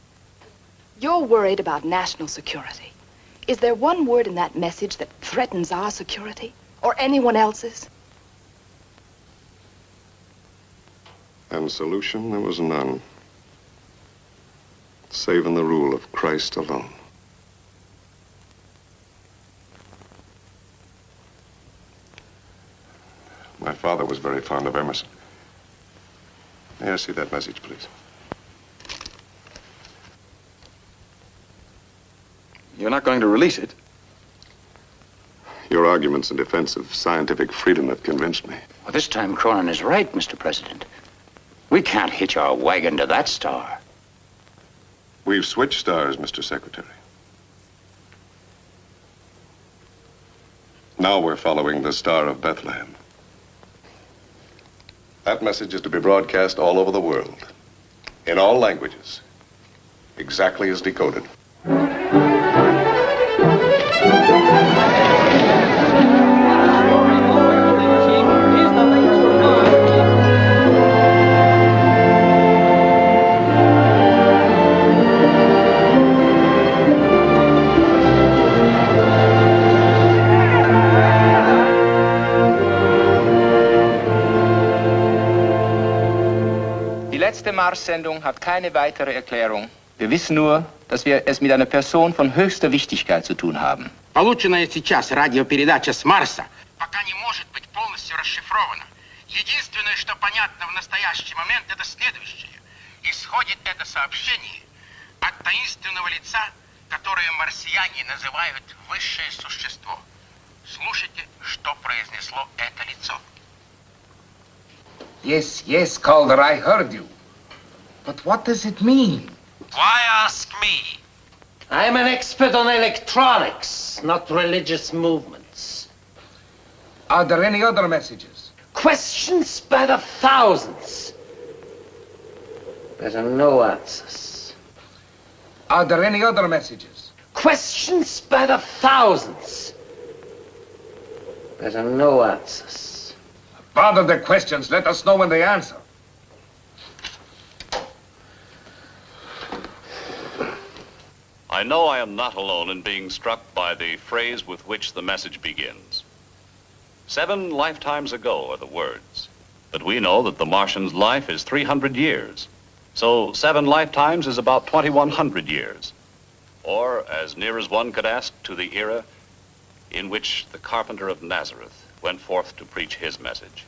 you're worried about national security. Is there one word in that message that threatens our security? Or anyone else's? And solution, there was none. Save in the rule of Christ alone. My father was very fond of Emerson. May I see that message, please? You're not going to release it? Your arguments in defense of scientific freedom have convinced me. Well, this time Cronin is right, Mr. President. We can't hitch our wagon to that star. We've switched stars, Mr. Secretary. Now we're following the Star of Bethlehem. That message is to be broadcast all over the world, in all languages, exactly as decoded. Die letzte Mars-Sendung hat keine weitere Erklärung. Wir wissen nur, dass wir es mit einer Person von höchster Wichtigkeit zu tun haben. Полученная сейчас радиопередача с Марса пока не может быть полностью расшифрована. Единственное, что понятно в настоящий момент, это следующее. Исходит это сообщение от таинственного лица, которое марсиане называют высшее существо. Слушайте, что произнесло это лицо. Yes, yes, Calder, I heard you. But what does it mean? Why ask me? I'm an expert on electronics, not religious movements. Are there any other messages? Questions by the thousands. There are no answers. Are there any other messages? Questions by the thousands. There are no answers. Bother the questions. Let us know when they answer. I know I am not alone in being struck by the phrase with which the message begins. 7 lifetimes ago are the words. But we know that the Martian's life is 300 years. So 7 lifetimes is about 2,100 years. Or, as near as one could ask, to the era in which the carpenter of Nazareth went forth to preach his message.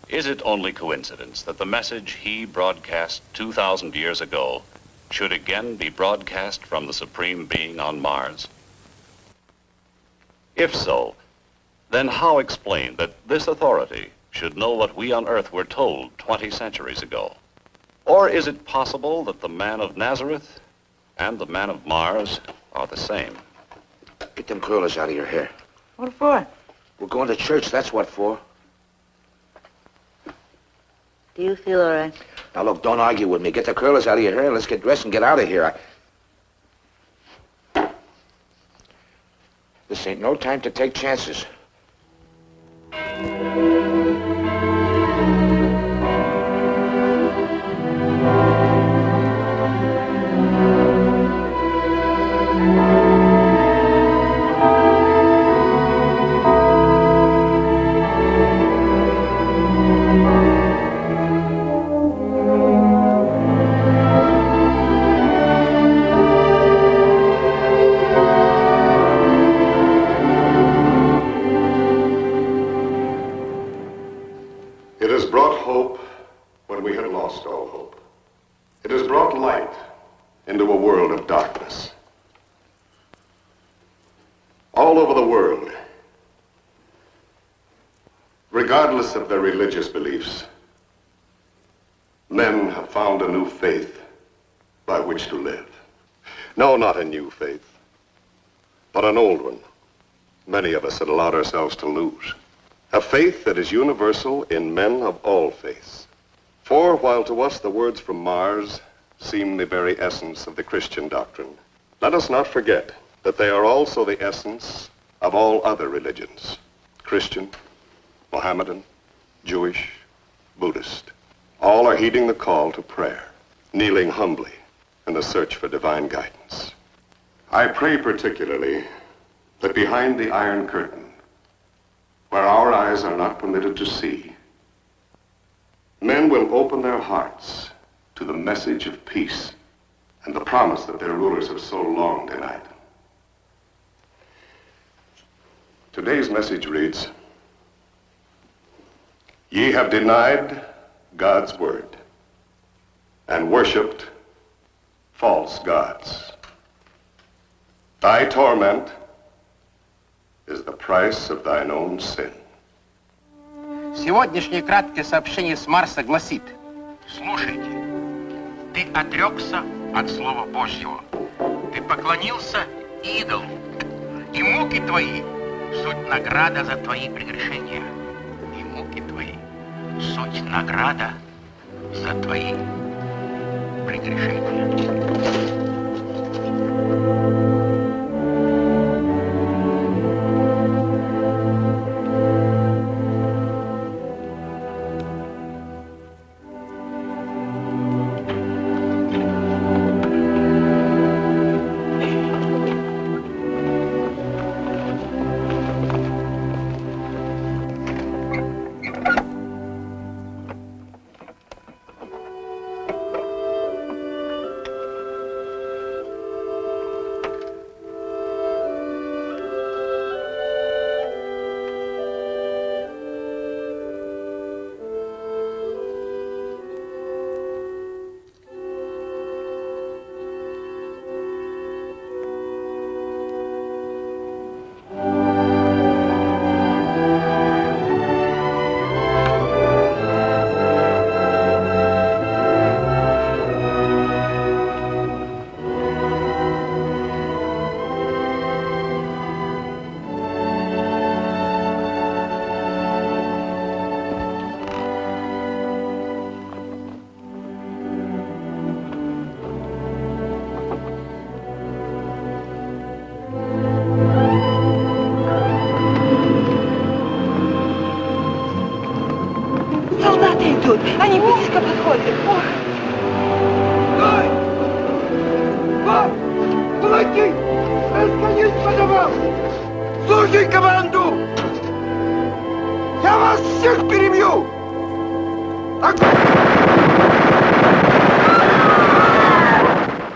Is it only coincidence that the message he broadcast 2,000 years ago should again be broadcast from the Supreme Being on Mars? If so, then how explain that this authority should know what we on Earth were told 20 centuries ago? Or is it possible that the man of Nazareth and the man of Mars are the same? Get them curlers out of your hair. What for? We're going to church, that's what for. Do you feel all right? Now, look, don't argue with me. Get the curlers out of your hair. Let's get dressed and get out of here. This ain't no time to take chances. hope when we had lost all hope. It has brought light into a world of darkness. All over the world, regardless of their religious beliefs, men have found a new faith by which to live. No, not a new faith, but an old one many of us had allowed ourselves to lose. A faith that is universal in men of all faiths. For while to us the words from Mars seem the very essence of the Christian doctrine, let us not forget that they are also the essence of all other religions. Christian, Mohammedan, Jewish, Buddhist. All are heeding the call to prayer, kneeling humbly in the search for divine guidance. I pray particularly that behind the Iron Curtain, where our eyes are not permitted to see, men will open their hearts to the message of peace and the promise that their rulers have so long denied. Today's message reads, "Ye have denied God's word and worshipped false gods. Thy torment is the price of thine own sin." Сегодняшнее краткое сообщение с Марса гласит: Слушайте, ты отрекся от Слова Божьего. Ты поклонился идолу. И муки твои — суть награда за твои прегрешения. И муки твои — суть награда за твои прегрешения. идут. Они близко подходят. Стой! Вам! Кулаки! Расходись по домам! Слушай команду! Я вас всех перебью!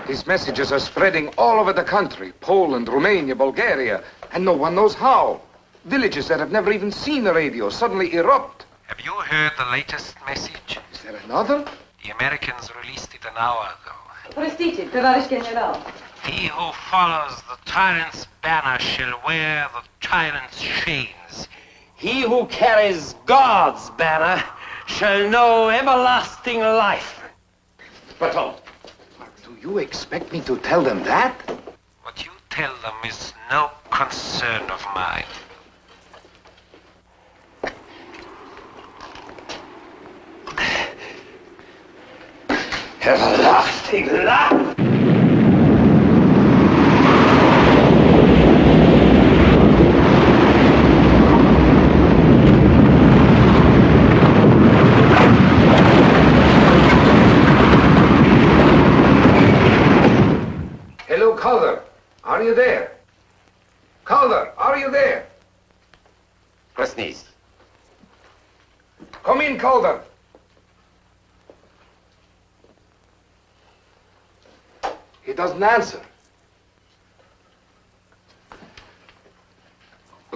His messages are spreading all over the country. Poland, Romania, Bulgaria, and no one knows how. Villages that have never even seen a radio suddenly erupt. Have you heard the latest message? Is there another? The Americans released it an hour ago. Простите, товарищ генерал. He who follows the tyrant's banner shall wear the tyrant's chains. He who carries God's banner shall know everlasting life. But do you expect me to tell them that? What you tell them is no concern of mine. Everlasting life! Hello, Calder. Are you there? Calder, are you there? Проснись. Come in, Calder. He doesn't answer.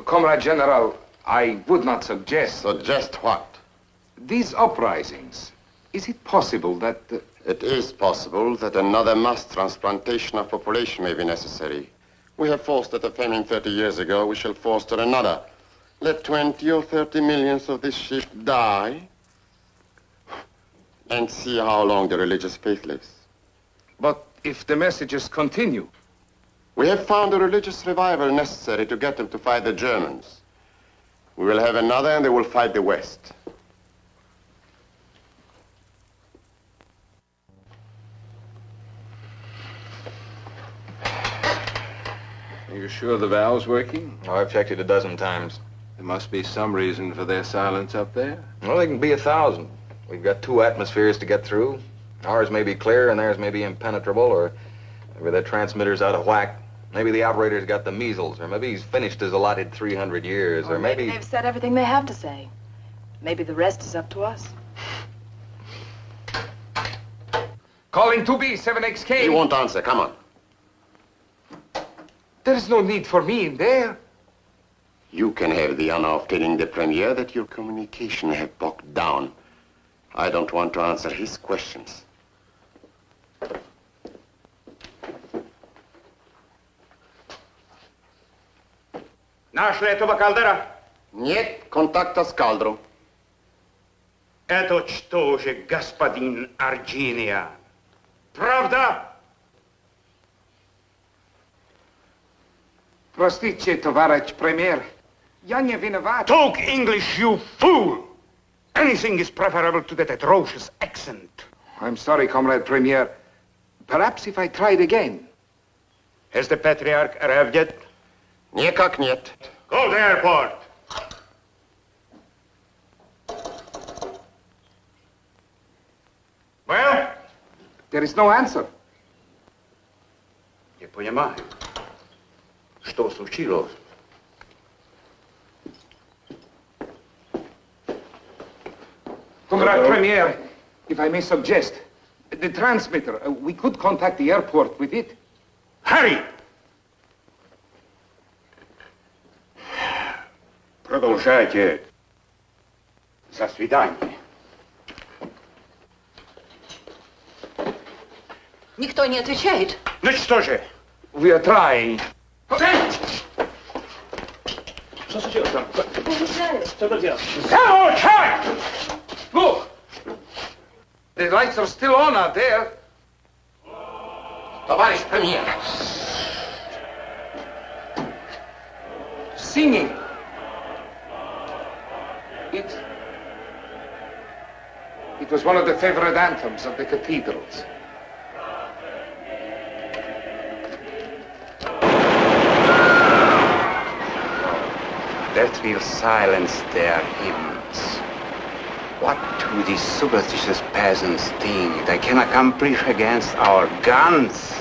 Comrade General, I would not suggest... Suggest what? These uprisings, is it possible that... It is possible that another mass transplantation of population may be necessary. We have fostered a famine 30 years ago. We shall foster another. Let 20 or 30 millions of this shift die, and see how long the religious faith lives. But if the messages continue? We have found a religious revival necessary to get them to fight the Germans. We will have another, and they will fight the West. Are you sure the valve's working? Oh, I've checked it a dozen times. There must be some reason for their silence up there. Well, there can be 1,000. We've got 2 atmospheres to get through. Ours may be clear and theirs may be impenetrable, or maybe the transmitter's out of whack. Maybe the operator's got the measles, or maybe he's finished his allotted 300 years, or maybe... They've said everything they have to say. Maybe the rest is up to us. Calling 2B, 7XK. He won't answer. Come on. There's no need for me in there. You can have the honor of telling the Premier that your communication have bogged down. I don't want to answer his questions. Нашли этого Калдера? Нет, контакта с Калдру. Это что же, господин Арджиния? Правда? Простите, товарищ премьер. Я не виноват. Talk English, you fool! Anything is preferable to that atrocious accent. I'm sorry, Comrade Premier. Perhaps if I tried again. Has the Patriarch arrived yet? Никак нет. Go to the airport. Well? There is no answer. Не понимаю. Что случилось? Comrade Premier, if I may suggest, the transmitter, we could contact the airport with it. Hurry! Продолжайте. До свидания. Никто не отвечает. Ну что же? We are trying. Что случилось там? Не знаю. Что тут делать? Замолчать! Look! The lights are still on out there. Товарищ Премьер! Singing. It was one of the favorite anthems of the cathedrals. That will silence their hymns. What do these superstitious peasants think they can accomplish against our guns?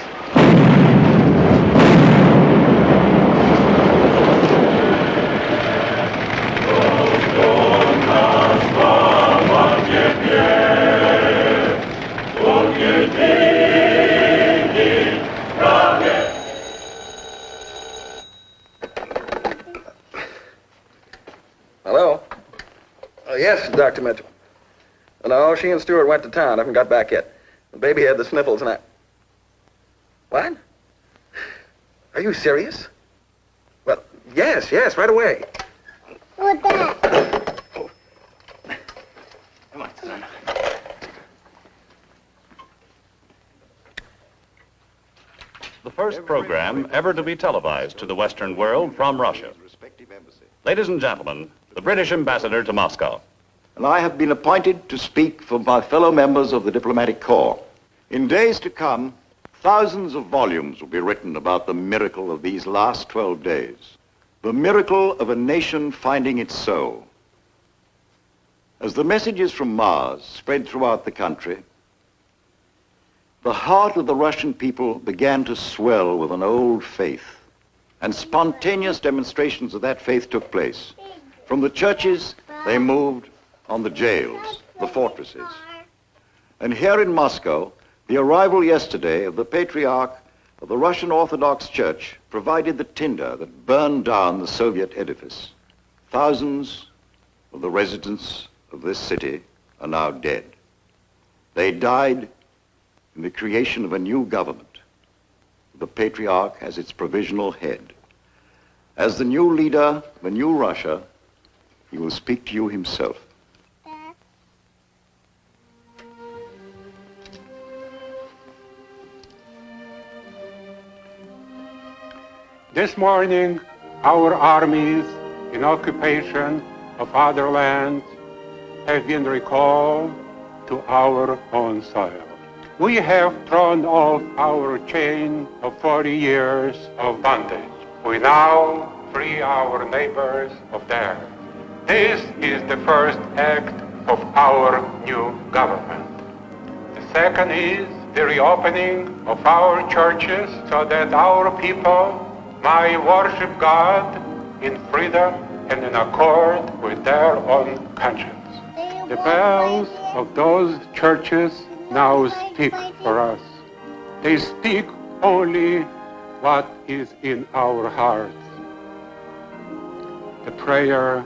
Hello? Yes, Dr. Mitchell. No, she and Stewart went to town. Haven't got back yet. The baby had the sniffles and I... What? Are you serious? Well, yes, right away. What that? Come on, son. The first program ever to be televised to the Western world from Russia. Ladies and gentlemen, the British ambassador to Moscow. And I have been appointed to speak for my fellow members of the diplomatic corps. In days to come, thousands of volumes will be written about the miracle of these last 12 days. The miracle of a nation finding its soul. As the messages from Mars spread throughout the country, the heart of the Russian people began to swell with an old faith, and spontaneous demonstrations of that faith took place. From the churches, they moved on the jails, the fortresses. And here in Moscow, the arrival yesterday of the Patriarch of the Russian Orthodox Church provided the tinder that burned down the Soviet edifice. Thousands of the residents of this city are now dead. They died in the creation of a new government. The Patriarch as its provisional head. As the new leader of the new Russia, he will speak to you himself. This morning, our armies in occupation of other lands have been recalled to our own soil. We have thrown off our chain of 40 years of bondage. We now free our neighbors of theirs. This is the first act of our new government. The second is the reopening of our churches so that our people might worship God in freedom and in accord with their own conscience. The bells of those churches now speak for us. They speak only what is in our hearts. The prayer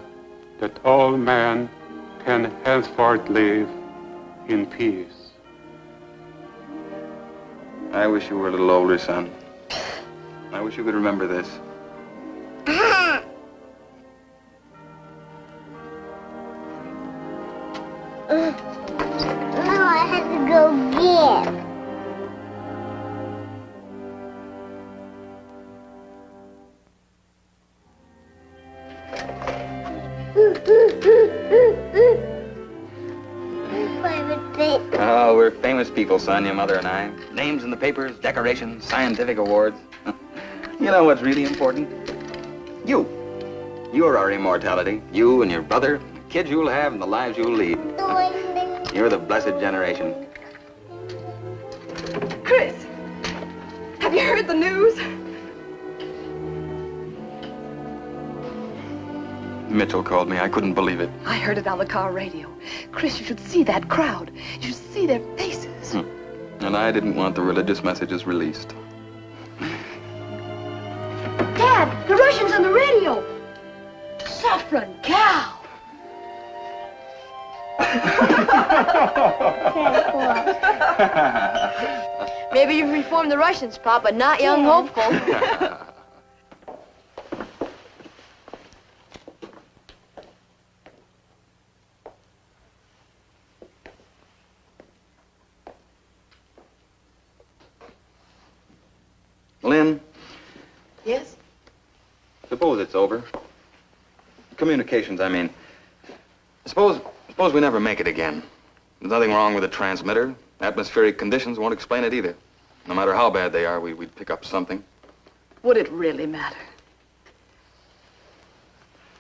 that all men can henceforth live in peace. I wish you were a little older, son. I wish you could remember this. No, I have to go get. Oh, we're famous people, son, your mother and I. Names in the papers, decorations, scientific awards. You know what's really important? You. You're our immortality. You and your brother, the kids you'll have, and the lives you'll lead. You're the blessed generation. Chris, have you heard the news? Mitchell called me. I couldn't believe it. I heard it on the car radio. Chris, you should see that crowd. You should see their faces. And I didn't want the religious messages released. Dad, the Russians on the radio. Saffron cow. Maybe you've reformed the Russians, Pop, but not young hopeful. Lynn, Yes? suppose it's over. Communications, I mean. Suppose we never make it again. There's nothing wrong with the transmitter. Atmospheric conditions won't explain it either. No matter how bad they are, we'd pick up something. Would it really matter?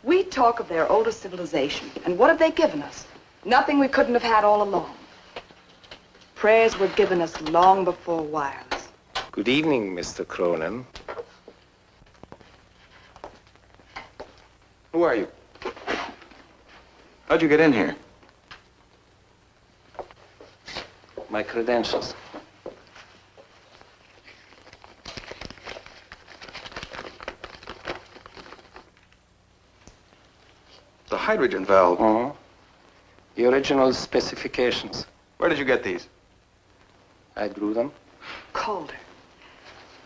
We talk of their older civilization, and what have they given us? Nothing we couldn't have had all along. Prayers were given us long before wireless. Good evening, Mr. Cronin. Who are you? How'd you get in here? My credentials. The hydrogen valve. Uh-huh. The original specifications. Where did you get these? I drew them. Calder.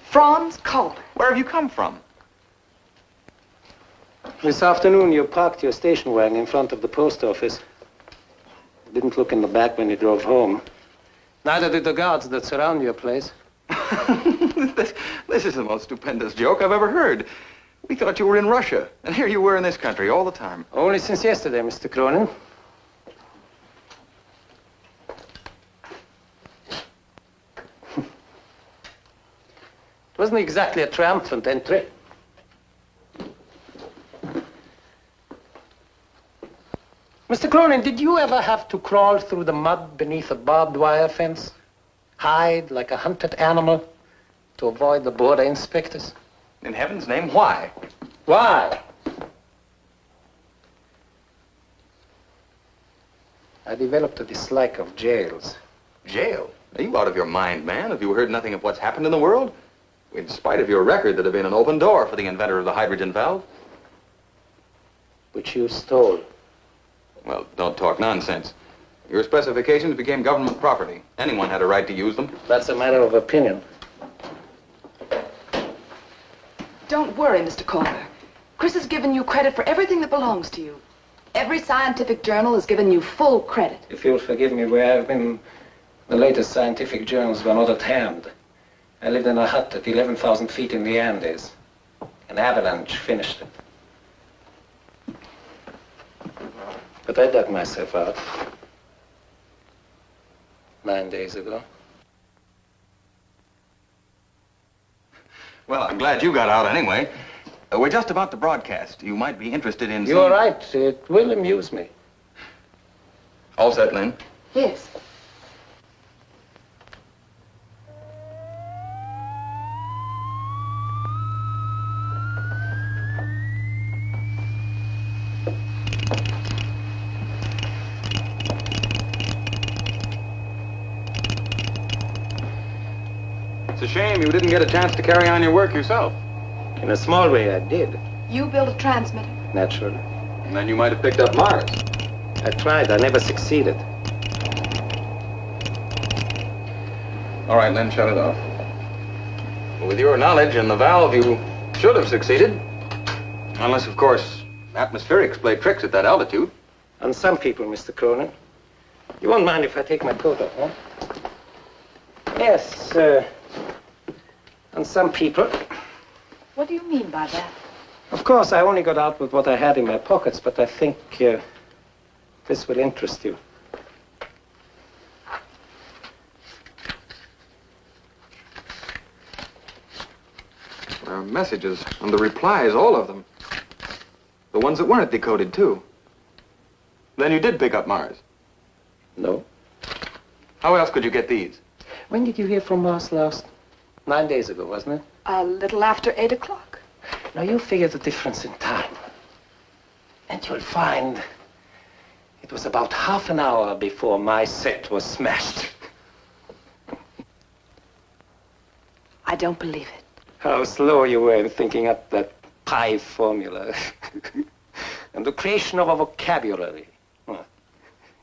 Franz Calder. Where have you come from? This afternoon, you parked your station wagon in front of the post office. Didn't look in the back when you drove home. Neither did the guards that surround your place. This is the most stupendous joke I've ever heard. We thought you were in Russia, and here you were in this country all the time. Only since yesterday, Mr. Cronin. It wasn't exactly a triumphant entry. Mr. Cronin, did you ever have to crawl through the mud beneath a barbed wire fence? Hide like a hunted animal to avoid the border inspectors? In heaven's name, why? Why? I developed a dislike of jails. Jail? Are you out of your mind, man? Have you heard nothing of what's happened in the world? In spite of your record, there'd have been an open door for the inventor of the hydrogen valve. Which you stole. Well, don't talk nonsense. Your specifications became government property. Anyone had a right to use them. That's a matter of opinion. Don't worry, Mr. Calder. Chris has given you credit for everything that belongs to you. Every scientific journal has given you full credit. If you'll forgive me, where I've been, the latest scientific journals were not at hand. I lived in a hut at 11,000 feet in the Andes. An avalanche finished it. But I dug myself out 9 days ago. Well, I'm glad you got out anyway. We're just about to broadcast. You might be interested in... You're right. It will amuse me. All set, Lynn? Yes. It's a shame you didn't get a chance to carry on your work yourself. In a small way, I did. You built a transmitter. Naturally. And then you might have picked up Mars. I tried. I never succeeded. All right, Lynn, shut it off. With your knowledge and the valve, you should have succeeded. Unless, of course, atmospherics play tricks at that altitude. On some people, Mr. Cronin. You won't mind if I take my coat off, huh? Yes, on some people. What do you mean by that? Of course, I only got out with what I had in my pockets, but I think this will interest you. There are messages and the replies, all of them. The ones that weren't decoded, too. Then you did pick up Mars? No. How else could you get these? When did you hear from Mars last? 9 days ago, wasn't it? A little after 8 o'clock. Now, you figure the difference in time. And you'll find it was about half an hour before my set was smashed. I don't believe it. How slow you were in thinking up that pi formula. And the creation of a vocabulary.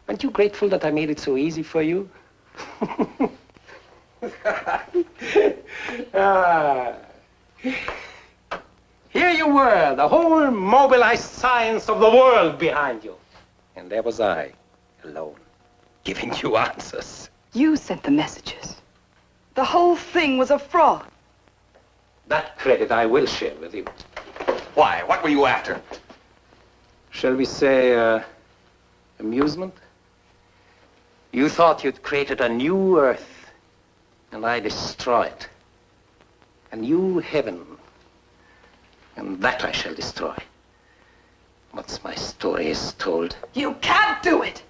Aren't you grateful that I made it so easy for you? Here you were, the whole mobilized science of the world behind you. And there was I, alone, giving you answers. You sent the messages. The whole thing was a fraud. That credit I will share with you. Why? What were you after? Shall we say, amusement? You thought you'd created a new Earth, and I destroy it. A new heaven, and that I shall destroy. Once my story is told. You can't do it!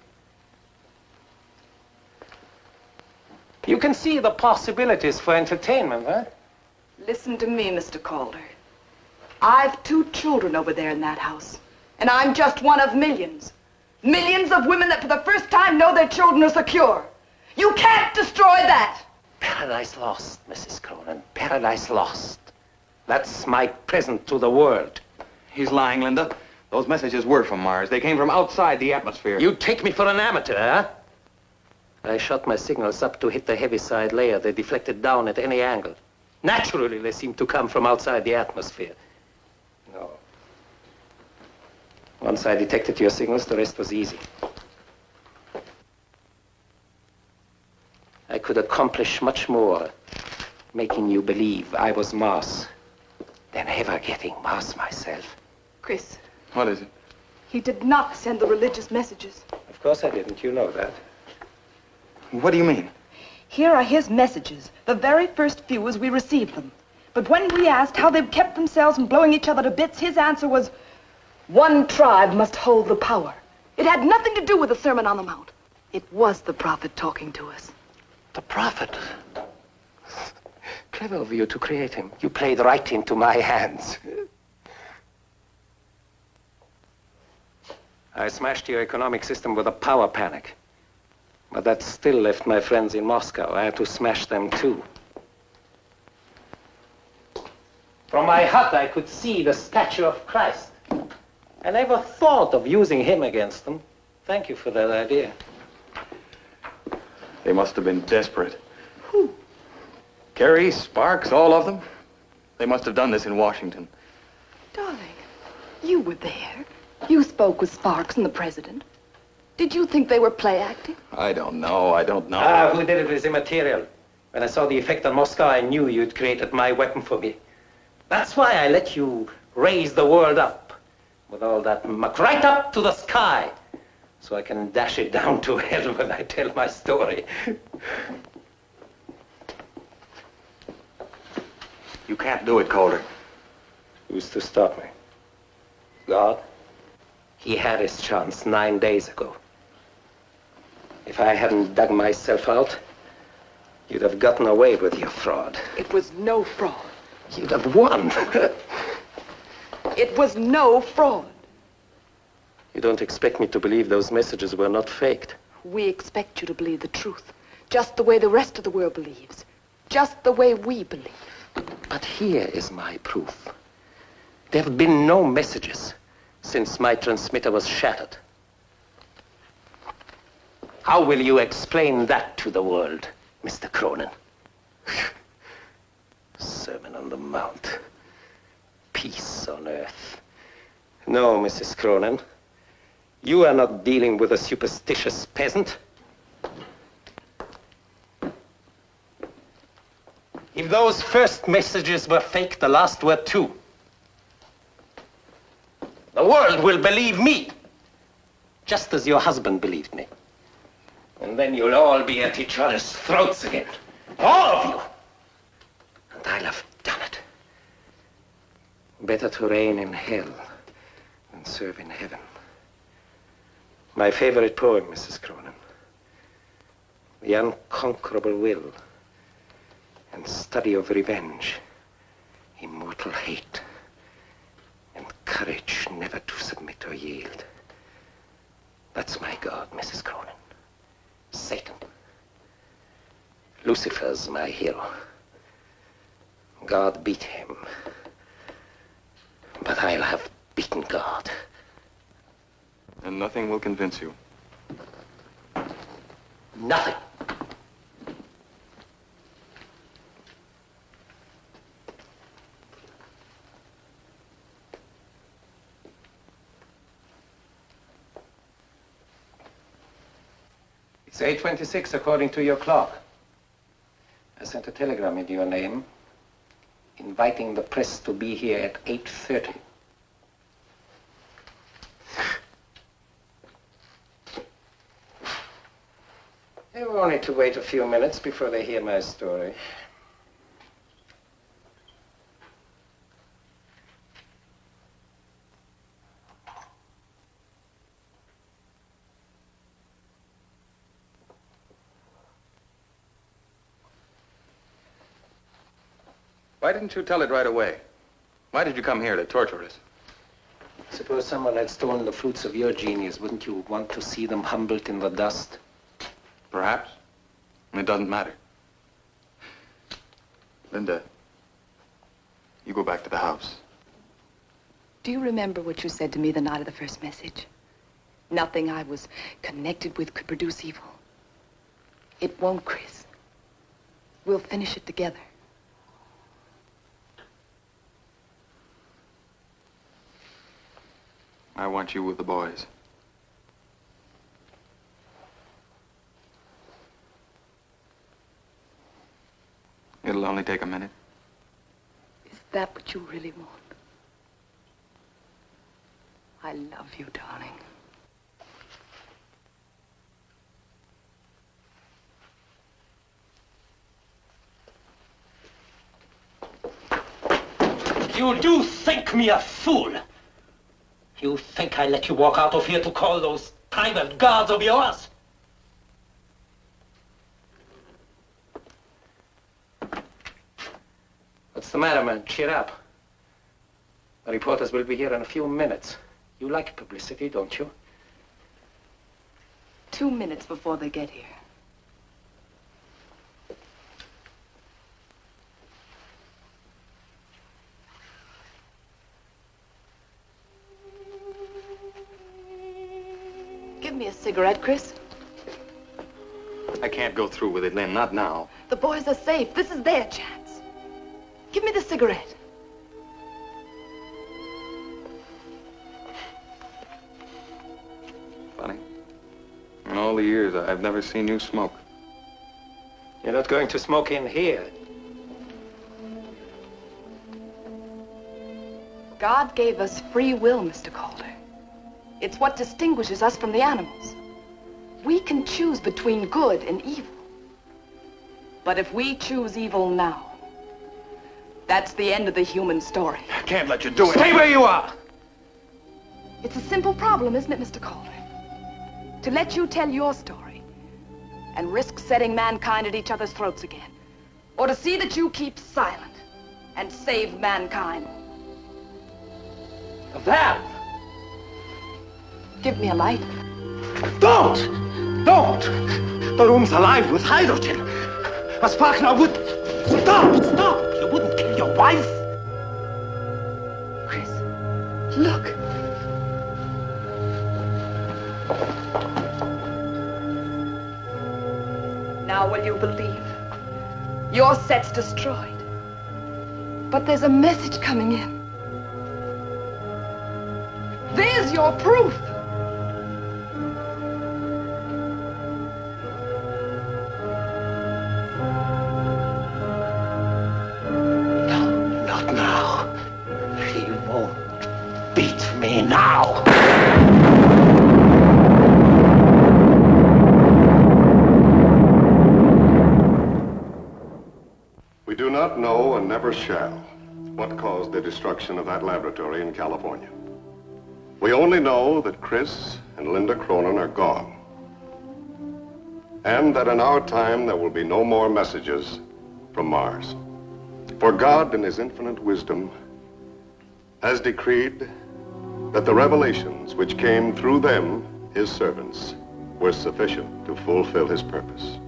You can see the possibilities for entertainment, huh? Listen to me, Mr. Calder. I've 2 children over there in that house, and I'm just one of millions. Millions of women that for the first time know their children are secure. You can't destroy that! Paradise lost, Mrs. Cronin. Paradise lost. That's my present to the world. He's lying, Linda. Those messages were from Mars. They came from outside the atmosphere. You take me for an amateur, huh? I shot my signals up to hit the heaviside layer. They deflected down at any angle. Naturally, they seem to come from outside the atmosphere. No. Once I detected your signals, the rest was easy. I could accomplish much more, making you believe I was Mars, than ever getting Mars myself. Chris. What is it? He did not send the religious messages. Of course I didn't. You know that. What do you mean? Here are his messages, the very first few as we received them. But when we asked how they've kept themselves from blowing each other to bits, his answer was, one tribe must hold the power. It had nothing to do with the Sermon on the Mount. It was the prophet talking to us. The prophet? Clever of you to create him. You played right into my hands. I smashed your economic system with a power panic. But that still left my friends in Moscow. I had to smash them too. From my hut, I could see the statue of Christ. I never thought of using him against them. Thank you for that idea. They must have been desperate. Who? Carey, Sparks, all of them. They must have done this in Washington. Darling, you were there. You spoke with Sparks and the president. Did you think they were play acting? I don't know. Who did it is immaterial. When I saw the effect on Moscow, I knew you'd created my weapon for me. That's why I let you raise the world up with all that muck right up to the sky, so I can dash it down to hell when I tell my story. You can't do it, Calder. Who's to stop me? God? He had his chance 9 days ago. If I hadn't dug myself out, you'd have gotten away with your fraud. It was no fraud. You'd have won. It was no fraud. You don't expect me to believe those messages were not faked. We expect you to believe the truth, just the way the rest of the world believes, just the way we believe. But here is my proof. There have been no messages since my transmitter was shattered. How will you explain that to the world, Mr. Cronin? Sermon on the Mount. Peace on earth. No, Mrs. Cronin. You are not dealing with a superstitious peasant. If those first messages were fake, the last were too. The world will believe me, just as your husband believed me. And then you'll all be at each other's throats again. All of you. And I'll have done it. Better to reign in hell than serve in heaven. My favorite poem, Mrs. Cronin. The unconquerable will and study of revenge, immortal hate, and courage never to submit or yield. That's my God, Mrs. Cronin. Satan. Lucifer's my hero. God beat him. But I'll have beaten God. And nothing will convince you. Nothing. It's 8:26 according to your clock. I sent a telegram in your name inviting the press to be here at 8:30. They will only to wait a few minutes before they hear my story. Why didn't you tell it right away? Why did you come here to torture us? Suppose someone had stolen the fruits of your genius, wouldn't you want to see them humbled in the dust? Perhaps. And it doesn't matter. Linda, you go back to the house. Do you remember what you said to me the night of the first message? Nothing I was connected with could produce evil. It won't, Chris. We'll finish it together. I want you with the boys. It'll only take a minute. Is that what you really want? I love you, darling. You do think me a fool. You think I let you walk out of here to call those private guards of yours? What's the matter, man? Cheer up. The reporters will be here in a few minutes. You like publicity, don't you? 2 minutes before they get here. Give me a cigarette, Chris. I can't go through with it, Lynn, not now. The boys are safe. This is their chance. Give me the cigarette. Funny. In all the years, I've never seen you smoke. You're not going to smoke in here. God gave us free will, Mr. Calder. It's what distinguishes us from the animals. We can choose between good and evil. But if we choose evil now, that's the end of the human story. I can't let you do it. Stay where you are! It's a simple problem, isn't it, Mr. Calder? To let you tell your story and risk setting mankind at each other's throats again. Or to see that you keep silent and save mankind. The valve! Give me a light. Don't! Don't! The room's alive with hydrogen. A spark now would... Stop! Stop! You wouldn't kill your wife. Chris, look. Now will you believe? Your set's destroyed. But there's a message coming in. There's your proof. Not now. She won't beat me now. We do not know and never shall what caused the destruction of that laboratory in California. We only know that Chris and Linda Cronin are gone. And that in our time there will be no more messages from Mars. For God, in his infinite wisdom, has decreed that the revelations which came through them, his servants, were sufficient to fulfill his purpose.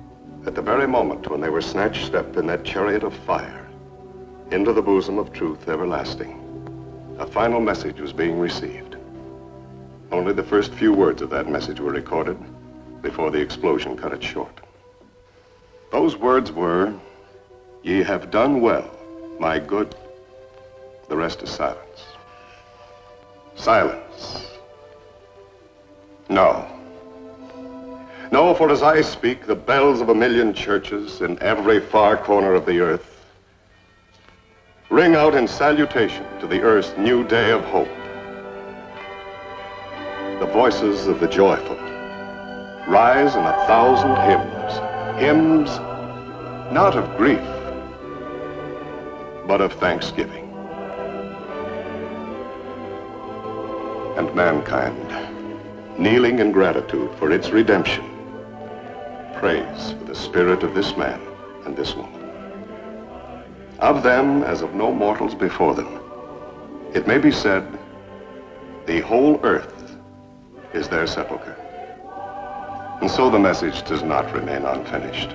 At the very moment when they were snatched up in that chariot of fire into the bosom of truth everlasting, a final message was being received. Only the first few words of that message were recorded before the explosion cut it short. Those words were, "Ye have done well, my good." The rest is silence. Silence. No. No, for as I speak, the bells of 1,000,000 churches in every far corner of the earth ring out in salutation to the earth's new day of hope. The voices of the joyful rise in 1,000 hymns. Hymns not of grief, but of thanksgiving. And mankind, kneeling in gratitude for its redemption, prays for the spirit of this man and this woman. Of them, as of no mortals before them, it may be said, the whole earth is their sepulcher. And so the message does not remain unfinished.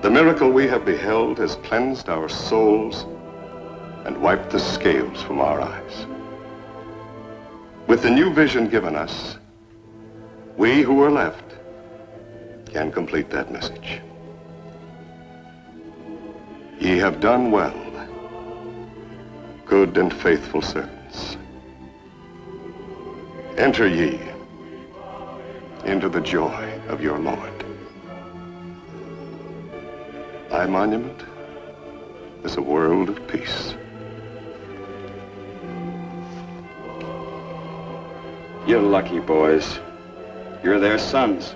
The miracle we have beheld has cleansed our souls and wiped the scales from our eyes. With the new vision given us, we who are left can complete that message. Ye have done well, good and faithful servants. Enter ye into the joy of your Lord. Thy monument is a world of peace. You're lucky, boys. You're their sons.